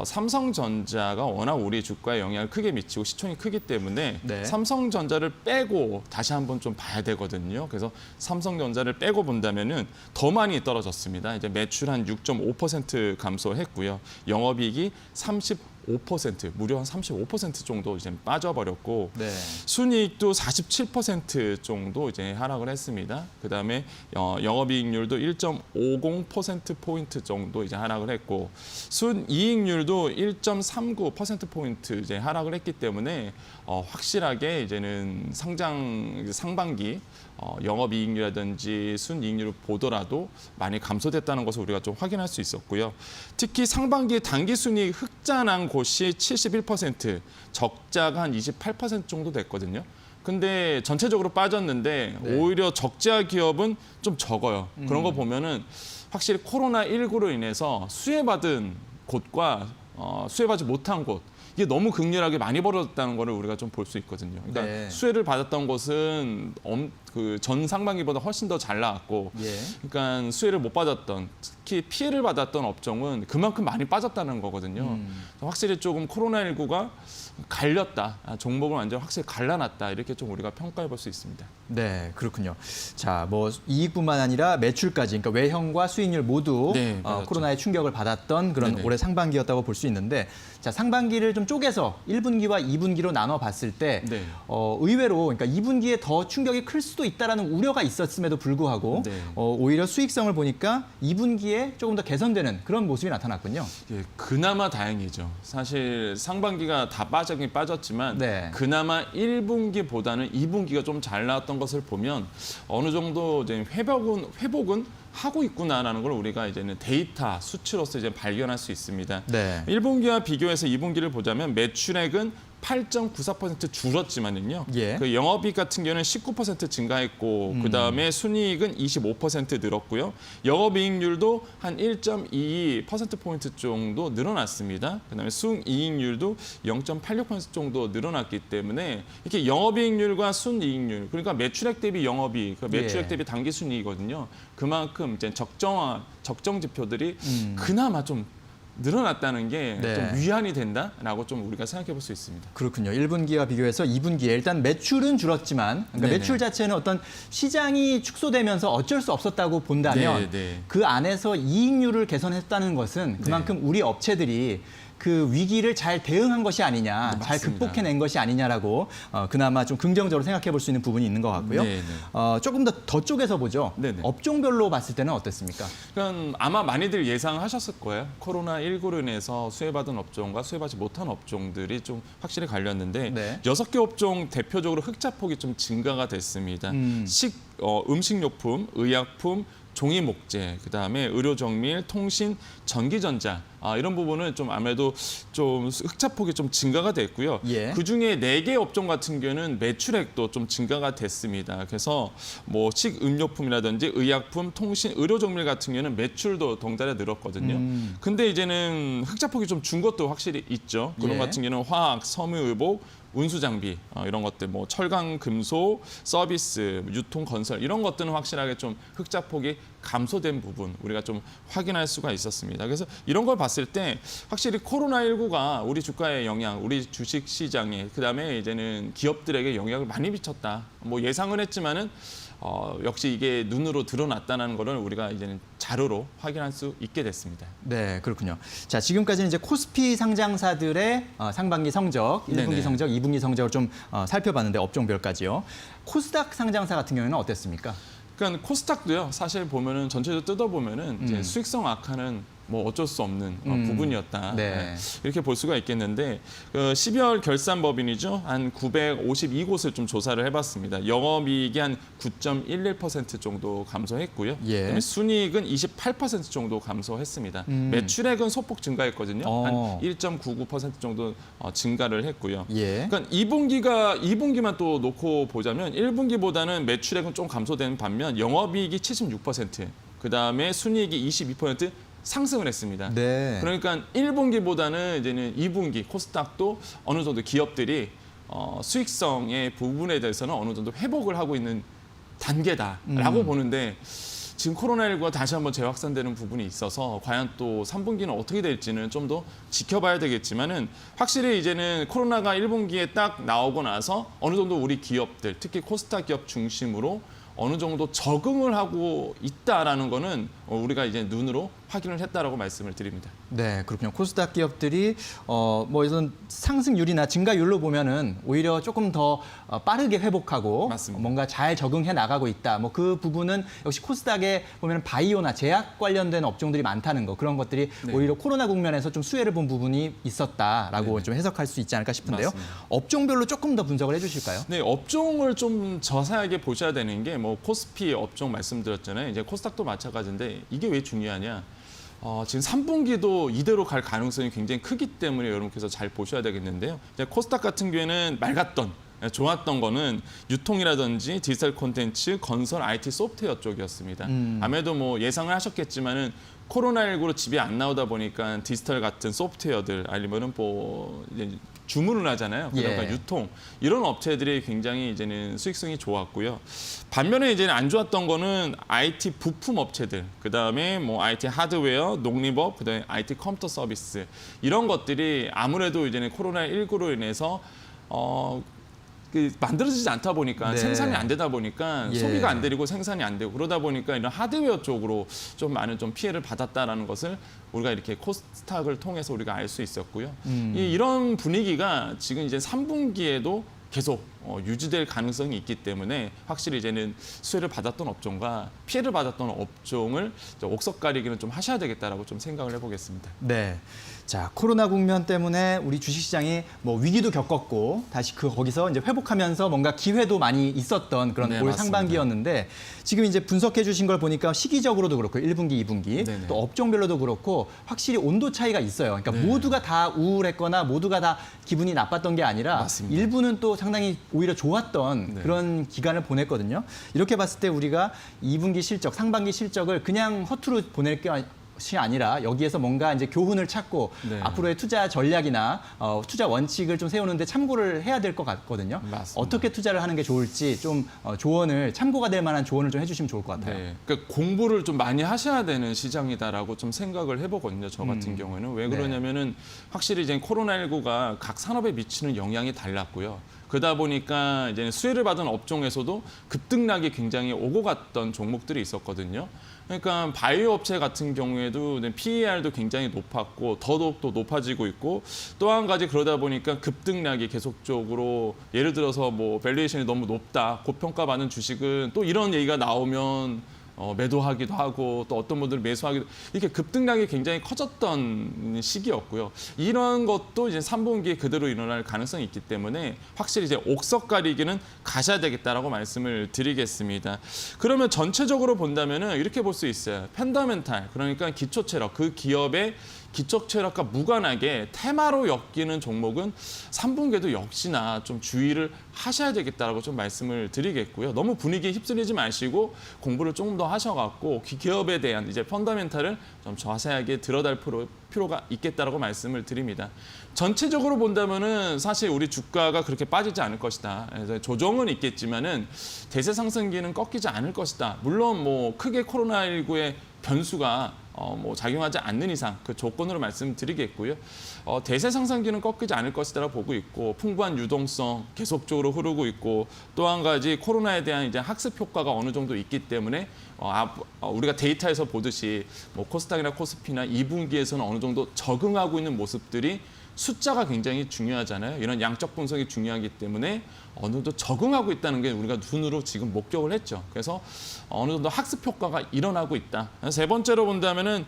삼성전자가 워낙 우리 주가에 영향을 크게 미치고 시총이 크기 때문에 삼성전자를 빼고 다시 한번 좀 봐야 되거든요. 그래서 삼성전자를 빼고 본다면은 더 많이 떨어졌습니다. 이제 매출 한 6.5% 감소했고요. 영업이익이 35%, 무려 한 35% 정도 이제 빠져버렸고, 순이익도 47% 정도 이제 하락을 했습니다. 그다음에 영업이익률도 1.50% 포인트 정도 이제 하락을 했고, 순이익률도 1.39% 포인트 이제 하락을 했기 때문에 확실하게 이제는 상반기 영업이익률이라든지 순이익률을 보더라도 많이 감소됐다는 것을 우리가 좀 확인할 수 있었고요. 특히 상반기 당기순이익 흑자난 곳이 71%, 적자가 한 28% 정도 됐거든요. 근데 전체적으로 빠졌는데 오히려 적자 기업은 좀 적어요. 그런 거 보면은 확실히 코로나19로 인해서 수혜받은 곳과 수혜받지 못한 곳 이게 너무 극렬하게 많이 벌어졌다는 거를 우리가 좀 볼 수 있거든요. 그러니까 네. 수혜를 받았던 곳은 그 전 상반기보다 훨씬 더 잘 나왔고, 예. 그러니까 수혜를 못 받았던, 특히 피해를 받았던 업종은 그만큼 많이 빠졌다는 거거든요. 확실히 조금 코로나19가 갈렸다, 종목을 완전 확실히 갈라놨다 이렇게 좀 우리가 평가해 볼 수 있습니다. 네, 그렇군요. 자, 뭐 이익뿐만 아니라 매출까지, 그러니까 외형과 수익률 모두 네, 맞았죠. 코로나의 충격을 받았던 그런 네네. 올해 상반기였다고 볼 수 있는데, 자, 상반기를 좀 쪼개서 1분기와 2분기로 나눠 봤을 때 네. 의외로 그러니까 2분기에 더 충격이 클 수도 있다라는 우려가 있었음에도 불구하고 네. 오히려 수익성을 보니까 2분기에 조금 더 개선되는 그런 모습이 나타났군요. 예, 그나마 다행이죠. 사실 상반기가 다 빠지긴 빠졌지만 네. 그나마 1분기보다는 2분기가 좀 잘 나왔던 것을 보면 어느 정도 이제 회복은 하고 있구나라는 걸 우리가 이제는 데이터 수치로서 이제 발견할 수 있습니다. 네. 1분기와 비교해서 2분기를 보자면 매출액은 8.94% 줄었지만은요. 예. 그 영업이익 같은 경우는 19% 증가했고 그다음에 순이익은 25% 늘었고요. 영업이익률도 한 1.22% 포인트 정도 늘어났습니다. 그다음에 순이익률도 0.86% 정도 늘어났기 때문에 이렇게 영업이익률과 순이익률, 그러니까 매출액 대비 영업이익, 그러니까 매출액 예. 대비 당기순이익이거든요. 그만큼 이제 적정 지표들이 그나마 좀 늘어났다는 게 좀 네. 위안이 된다라고 좀 우리가 생각해 볼 수 있습니다. 그렇군요. 1분기와 비교해서 2분기에 일단 매출은 줄었지만, 그러니까 네네. 매출 자체는 어떤 시장이 축소되면서 어쩔 수 없었다고 본다면 네네. 그 안에서 이익률을 개선했다는 것은 그만큼 우리 업체들이 그 위기를 잘 대응한 것이 아니냐, 네, 잘 맞습니다. 극복해낸 것이 아니냐라고 그나마 좀 긍정적으로 생각해 볼 수 있는 부분이 있는 것 같고요. 네네. 조금 더 쪼개서 보죠. 네네. 업종별로 봤을 때는 어땠습니까? 그러니까 아마 많이들 예상하셨을 거예요. 코로나19로 인해서 수혜받은 업종과 수혜받지 못한 업종들이 좀 확실히 갈렸는데 네. 6개 업종 대표적으로 흑자폭이 좀 증가가 됐습니다. 음식료품, 의약품, 종이 목재, 그다음에 의료정밀, 통신, 전기전자 이런 부분은 좀 아무래도 좀 흑자폭이 좀 증가가 됐고요. 예. 그중에 4개 업종 같은 경우는 매출액도 좀 증가가 됐습니다. 그래서 뭐 식음료품이라든지 의약품, 통신, 의료정밀 같은 경우는 매출도 덩달아 늘었거든요. 근데 이제는 흑자폭이 좀 준 것도 확실히 있죠. 그런 예. 같은 경우는 화학, 섬유의복, 운수장비 이런 것들, 뭐 철강, 금속, 서비스, 유통, 건설 이런 것들은 확실하게 좀 흑자폭이 감소된 부분 우리가 좀 확인할 수가 있었습니다. 그래서 이런 걸 봤을 때 확실히 코로나19가 우리 주가에 영향, 우리 주식 시장에 그다음에 이제는 기업들에게 영향을 많이 미쳤다. 뭐 예상은 했지만은 역시 이게 눈으로 드러났다는 거를 우리가 이제는 자료로 확인할 수 있게 됐습니다. 네, 그렇군요. 자, 지금까지는 이제 코스피 상장사들의 상반기 성적, 1분기 네네. 성적, 2분기 성적을 좀 살펴봤는데 업종별까지요. 코스닥 상장사 같은 경우는 어땠습니까? 그러니까 코스닥도요. 사실 보면은 전체적으로 뜯어보면은 이제 수익성 악화는 뭐 어쩔 수 없는 부분이었다. 네. 이렇게 볼 수가 있겠는데 12월 결산법인이죠. 한 952곳을 좀 조사를 해봤습니다. 영업이익이 한 9.11% 정도 감소했고요. 예. 그다음에 순이익은 28% 정도 감소했습니다. 매출액은 소폭 증가했거든요. 한 1.99% 정도 증가를 했고요. 예. 그러니까 2분기만 또 놓고 보자면 1분기보다는 매출액은 좀 감소된 반면 영업이익이 76%, 그다음에 순이익이 22% 상승을 했습니다. 네. 그러니까 1분기보다는 이제는 2분기 코스닥도 어느 정도 기업들이 수익성의 부분에 대해서는 어느 정도 회복을 하고 있는 단계다라고 보는데 지금 코로나19가 다시 한번 재확산되는 부분이 있어서 과연 또 3분기는 어떻게 될지는 좀 더 지켜봐야 되겠지만은 확실히 이제는 코로나가 1분기에 딱 나오고 나서 어느 정도 우리 기업들, 특히 코스닥 기업 중심으로 어느 정도 적응을 하고 있다라는 거는 우리가 이제 눈으로 확인을 했다라고 말씀을 드립니다. 네, 그렇군요. 코스닥 기업들이 뭐 이런 상승률이나 증가율로 보면은 오히려 조금 더 빠르게 회복하고 맞습니다. 뭔가 잘 적응해 나가고 있다. 뭐 그 부분은 역시 코스닥에 보면은 바이오나 제약 관련된 업종들이 많다는 거, 그런 것들이 네. 오히려 코로나 국면에서 좀 수혜를 본 부분이 있었다라고 네네. 좀 해석할 수 있지 않을까 싶은데요. 맞습니다. 업종별로 조금 더 분석을 해주실까요? 네, 업종을 좀 자세하게 보셔야 되는 게 뭐 코스피 업종 말씀드렸잖아요. 이제 코스닥도 마찬가지인데 이게 왜 중요하냐? 지금 3분기도 이대로 갈 가능성이 굉장히 크기 때문에 여러분께서 잘 보셔야 되겠는데요. 이제 코스닥 같은 경우에는 맑았던 좋았던 거는 유통이라든지 디지털 콘텐츠, 건설, IT, 소프트웨어 쪽이었습니다. 아무래도 뭐 예상을 하셨겠지만은 코로나19로 집이 안 나오다 보니까 디지털 같은 소프트웨어들 아니면은 뭐 이제 주문을 하잖아요. 그러니까 예. 유통 이런 업체들이 굉장히 이제는 수익성이 좋았고요. 반면에 이제는 안 좋았던 거는 IT 부품 업체들, 그다음에 뭐 IT 하드웨어, 농림업, 그다음에 IT 컴퓨터 서비스 이런 것들이 아무래도 이제는 코로나19로 인해서 만들어지지 않다 보니까 네. 생산이 안 되다 보니까 예. 소비가 안 되고 생산이 안 되고 그러다 보니까 이런 하드웨어 쪽으로 좀 많은 좀 피해를 받았다라는 것을 우리가 이렇게 코스닥을 통해서 우리가 알 수 있었고요. 이런 분위기가 지금 이제 3분기에도 계속 유지될 가능성이 있기 때문에 확실히 이제는 수혜를 받았던 업종과 피해를 받았던 업종을 옥석 가리기는 좀 하셔야 되겠다라고 좀 생각을 해보겠습니다. 네. 자, 코로나 국면 때문에 우리 주식시장이 뭐 위기도 겪었고 다시 거기서 이제 회복하면서 뭔가 기회도 많이 있었던 그런 네, 올 맞습니다. 상반기였는데 지금 이제 분석해 주신 걸 보니까 시기적으로도 그렇고 1분기, 2분기 네네. 또 업종별로도 그렇고 확실히 온도 차이가 있어요. 그러니까 네. 모두가 다 우울했거나 모두가 다 기분이 나빴던 게 아니라 맞습니다. 일부는 또 상당히 오히려 좋았던 네. 그런 기간을 보냈거든요. 이렇게 봤을 때 우리가 2분기 실적, 상반기 실적을 그냥 허투루 보낼 게 것이 아니라 여기에서 뭔가 이제 교훈을 찾고 네. 앞으로의 투자 전략이나 투자 원칙을 좀 세우는데 참고를 해야 될 것 같거든요. 맞습니다. 어떻게 투자를 하는 게 좋을지 좀 조언을 참고가 될 만한 조언을 좀 해주시면 좋을 것 같아요. 네, 그러니까 공부를 좀 많이 하셔야 되는 시장이다라고 좀 생각을 해보거든요. 저 같은 경우에는 왜 그러냐면은 확실히 이제 코로나19가 각 산업에 미치는 영향이 달랐고요. 그러다 보니까 이제 수혜를 받은 업종에서도 급등락이 굉장히 오고 갔던 종목들이 있었거든요. 그러니까 바이오 업체 같은 경우에도 PER도 굉장히 높았고 더더욱 높아지고 있고 또 한 가지 그러다 보니까 급등락이 계속적으로 예를 들어서 뭐 밸류에이션이 너무 높다, 고평가받는 주식은 또 이런 얘기가 나오면 매도하기도 하고 또 어떤 분들은 매수하기도 이렇게 급등락이 굉장히 커졌던 시기였고요. 이런 것도 이제 3분기에 그대로 일어날 가능성이 있기 때문에 확실히 이제 옥석 가리기는 가셔야 되겠다라고 말씀을 드리겠습니다. 그러면 전체적으로 본다면은 이렇게 볼 수 있어요. 펀더멘탈 그러니까 기초 체력 그 기업의 기초 체력과 무관하게 테마로 엮이는 종목은 3분기에도 역시나 좀 주의를 하셔야 되겠다라고 좀 말씀을 드리겠고요. 너무 분위기에 휩쓸리지 마시고 공부를 조금 더 하셔갖고 기업에 대한 이제 펀더멘탈을 좀 자세하게 들여다볼 필요가 있겠다라고 말씀을 드립니다. 전체적으로 본다면은 사실 우리 주가가 그렇게 빠지지 않을 것이다. 그래서 조정은 있겠지만은 대세 상승기는 꺾이지 않을 것이다. 물론 뭐 크게 코로나19의 변수가 뭐 작용하지 않는 이상 그 조건으로 말씀드리겠고요. 대세 상승기는 꺾이지 않을 것이다라고 보고 있고 풍부한 유동성 계속적으로 흐르고 있고 또 한 가지 코로나에 대한 이제 학습 효과가 어느 정도 있기 때문에 우리가 데이터에서 보듯이 뭐 코스닥이나 코스피나 2분기에서는 어느 정도 적응하고 있는 모습들이 숫자가 굉장히 중요하잖아요. 이런 양적 분석이 중요하기 때문에 어느 정도 적응하고 있다는 게 우리가 눈으로 지금 목격을 했죠. 그래서 어느 정도 학습 효과가 일어나고 있다. 세 번째로 본다면은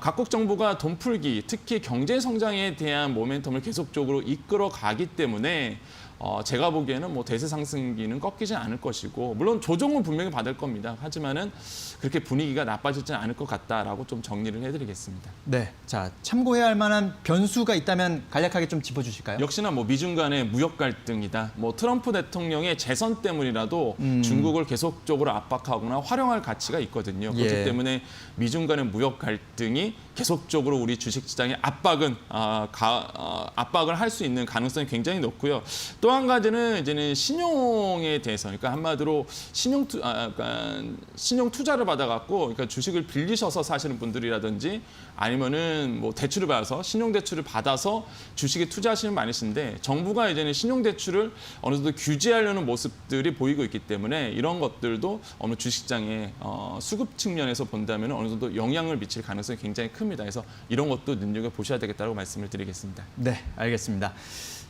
각국 정부가 돈 풀기, 특히 경제 성장에 대한 모멘텀을 계속적으로 이끌어 가기 때문에 제가 보기에는 뭐 대세 상승기는 꺾이지 않을 것이고 물론 조정은 분명히 받을 겁니다. 하지만은 그렇게 분위기가 나빠지지 않을 것 같다라고 좀 정리를 해드리겠습니다. 네, 자 참고해야 할 만한 변수가 있다면 간략하게 좀 짚어주실까요? 역시나 뭐 미중 간의 무역 갈등이다. 뭐 트럼프 대통령의 재선 때문이라도 중국을 계속적으로 압박하거나 활용할 가치가 있거든요. 그렇기 예. 때문에 미중 간의 무역 갈등이 계속적으로 우리 주식시장에 압박을 할 수 있는 가능성이 굉장히 높고요. 또 한 가지는 이제는 신용에 대해서, 그러니까 한마디로 신용 투자를 받아갖고, 그러니까 주식을 빌리셔서 사시는 분들이라든지 아니면은 뭐 대출을 받아서 신용 대출을 받아서 주식에 투자하시는 분이 많으신데 정부가 이제는 신용 대출을 어느 정도 규제하려는 모습들이 보이고 있기 때문에 이런 것들도 어느 주식시장의 수급 측면에서 본다면 어느 정도 영향을 미칠 가능성이 굉장히 큽니다. 그래서 이런 것도 눈여겨 보셔야 되겠다고 말씀을 드리겠습니다. 네, 알겠습니다.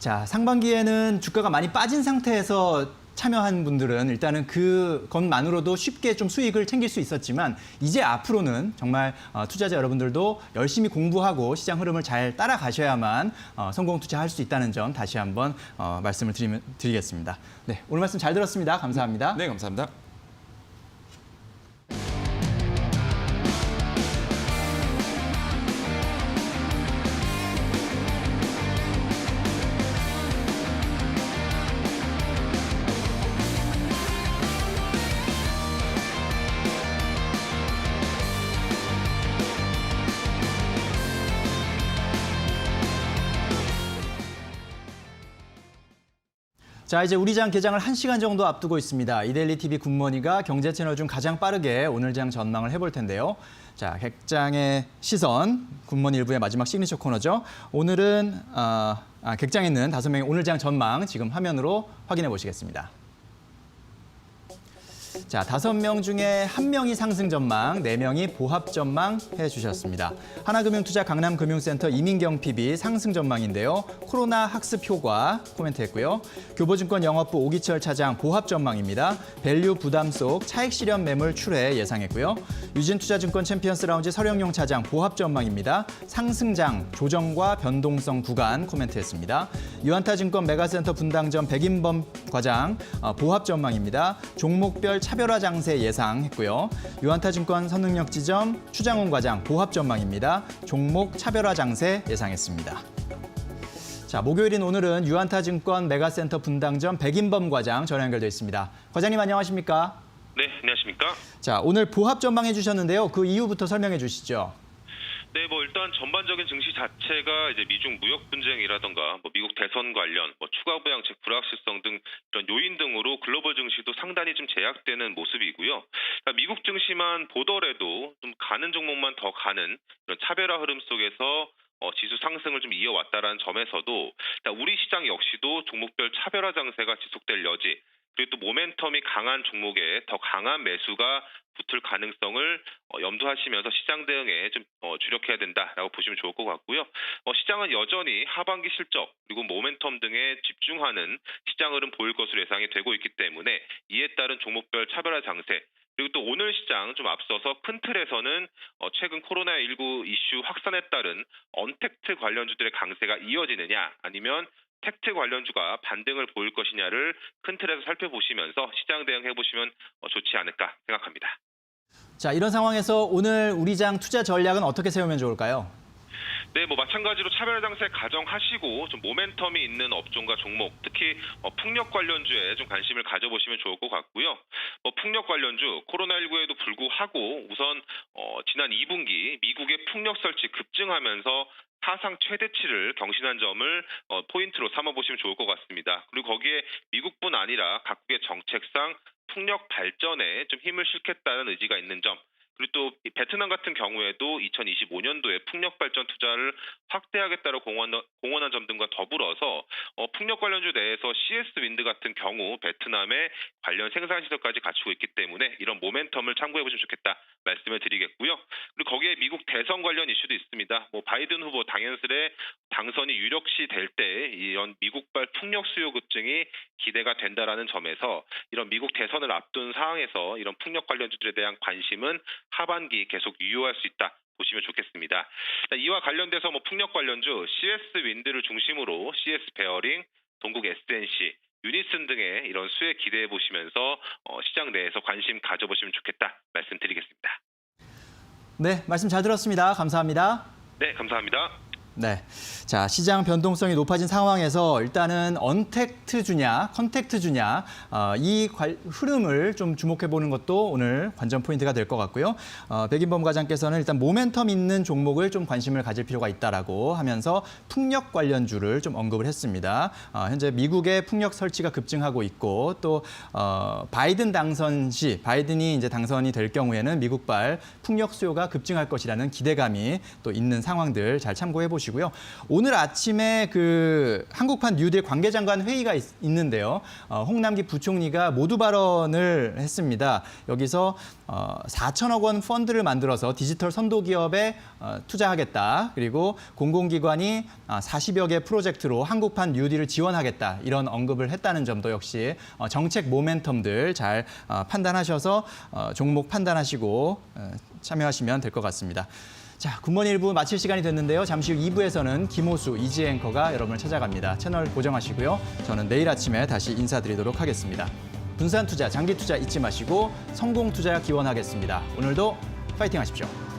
자, 상반기에는 주가가 많이 빠진 상태에서 참여한 분들은 일단은 그것만으로도 쉽게 좀 수익을 챙길 수 있었지만 이제 앞으로는 정말 투자자 여러분들도 열심히 공부하고 시장 흐름을 잘 따라가셔야만 성공 투자할 수 있다는 점 다시 한번 말씀을 드리겠습니다. 네, 오늘 말씀 잘 들었습니다. 감사합니다. 네, 감사합니다. 자, 이제 우리 장 개장을 1시간 정도 앞두고 있습니다. 이데일리 TV 굿모닝가 경제 채널 중 가장 빠르게 오늘 장 전망을 해볼 텐데요. 자, 객장의 시선, 굿모닝 1부의 마지막 시그니처 코너죠. 오늘은 객장에 있는 5명의 오늘 장 전망 지금 화면으로 확인해 보시겠습니다. 자, 5명 중에 1명이 상승 전망, 4명이 보합 전망 해주셨습니다. 하나금융투자 강남금융센터 이민경 PB 상승 전망인데요. 코로나 학습 효과 코멘트했고요. 교보증권 영업부 오기철 차장 보합 전망입니다. 밸류 부담 속 차익 실현 매물 출회 예상했고요. 유진투자증권 챔피언스 라운지 서령용 차장 보합 전망입니다. 상승장 조정과 변동성 구간 코멘트했습니다. 유한타증권 메가센터 분당점 백인범 과장 보합 전망입니다. 종목별 차별화 장세 예상했고요. 유한타증권 선능력 지점 추장훈 과장 보합 전망입니다. 종목 차별화 장세 예상했습니다. 자, 목요일인 오늘은 유한타증권 메가센터 분당점 백인범 과장 전화 연결돼 있습니다. 과장님 안녕하십니까? 네, 안녕하십니까? 자, 오늘 보합 전망해 주셨는데요. 그 이유부터 설명해 주시죠. 네, 일단 전반적인 증시 자체가 이제 미중 무역 분쟁이라던가 미국 대선 관련 추가 부양책 불확실성 등 이런 요인 등으로 글로벌 증시도 상당히 좀 제약되는 모습이고요. 그러니까 미국 증시만 보더라도 좀 가는 종목만 더 가는 이런 차별화 흐름 속에서 지수 상승을 좀 이어왔다라는 점에서도 우리 시장 역시도 종목별 차별화 장세가 지속될 여지, 그리고 또 모멘텀이 강한 종목에 더 강한 매수가 붙을 가능성을 염두하시면서 시장 대응에 좀 주력해야 된다라고 보시면 좋을 것 같고요. 시장은 여전히 하반기 실적 그리고 모멘텀 등에 집중하는 시장 흐름 보일 것으로 예상이 되고 있기 때문에 이에 따른 종목별 차별화 장세, 그리고 또 오늘 시장 좀 앞서서 큰 틀에서는 최근 코로나19 이슈 확산에 따른 언택트 관련주들의 강세가 이어지느냐, 아니면 텍트 관련주가 반등을 보일 것이냐를 큰 틀에서 살펴보시면서 시장 대응해보시면 좋지 않을까 생각합니다. 자, 이런 상황에서 오늘 우리 장 투자 전략은 어떻게 세우면 좋을까요? 네, 마찬가지로 차별화 장세 가정하시고 좀 모멘텀이 있는 업종과 종목, 특히 풍력 관련주에 좀 관심을 가져보시면 좋을 것 같고요. 풍력 관련주 코로나19에도 불구하고 우선 지난 2분기 미국의 풍력 설치 급증하면서 사상 최대치를 경신한 점을 포인트로 삼아보시면 좋을 것 같습니다. 그리고 거기에 미국뿐 아니라 각국의 정책상 풍력 발전에 좀 힘을 실겠다는 의지가 있는 점, 그리고 또 베트남 같은 경우에도 2025년도에 풍력 발전 투자를 확대하겠다고 공언한 점 등과 더불어서 풍력 관련주 내에서 CS 윈드 같은 경우 베트남의 관련 생산시설까지 갖추고 있기 때문에 이런 모멘텀을 참고해보시면 좋겠다 말씀을 드리겠고요. 그리고 거기에 미국 대선 관련 이슈도 있습니다. 바이든 후보 당연스레 당선이 유력시 될 때 이런 미국발 풍력 수요 급증이 기대가 된다라는 점에서 이런 미국 대선을 앞둔 상황에서 이런 풍력 관련주들에 대한 관심은 하반기 계속 유효할 수 있다 보시면 좋겠습니다. 이와 관련돼서 풍력 관련주 CS 윈드를 중심으로 CS 베어링, 동국 SNC, 유니슨 등의 이런 수혜 기대해 보시면서 시장 내에서 관심 가져보시면 좋겠다 말씀드리겠습니다. 네, 말씀 잘 들었습니다. 감사합니다. 네, 감사합니다. 네, 자, 시장 변동성이 높아진 상황에서 일단은 언택트 주냐, 컨택트 주냐, 이 흐름을 좀 주목해 보는 것도 오늘 관전 포인트가 될 것 같고요. 백인범 과장께서는 일단 모멘텀 있는 종목을 좀 관심을 가질 필요가 있다라고 하면서 풍력 관련주를 좀 언급을 했습니다. 현재 미국의 풍력 설치가 급증하고 있고 또 바이든 당선 시, 바이든이 이제 당선이 될 경우에는 미국발 풍력 수요가 급증할 것이라는 기대감이 또 있는 상황들 잘 참고해 보시고요. 오늘 아침에 그 한국판 뉴딜 관계장관 회의가 있는데요. 홍남기 부총리가 모두 발언을 했습니다. 여기서 4천억 원 펀드를 만들어서 디지털 선도 기업에 투자하겠다. 그리고 공공기관이 40여 개 프로젝트로 한국판 뉴딜을 지원하겠다. 이런 언급을 했다는 점도 역시 정책 모멘텀들 잘 판단하셔서 종목 판단하시고 참여하시면 될 것 같습니다. 자, 굿모닝 1부 마칠 시간이 됐는데요. 잠시 후 2부에서는 김호수, 이지 앵커가 여러분을 찾아갑니다. 채널 고정하시고요. 저는 내일 아침에 다시 인사드리도록 하겠습니다. 분산 투자, 장기 투자 잊지 마시고 성공 투자 기원하겠습니다. 오늘도 파이팅 하십시오.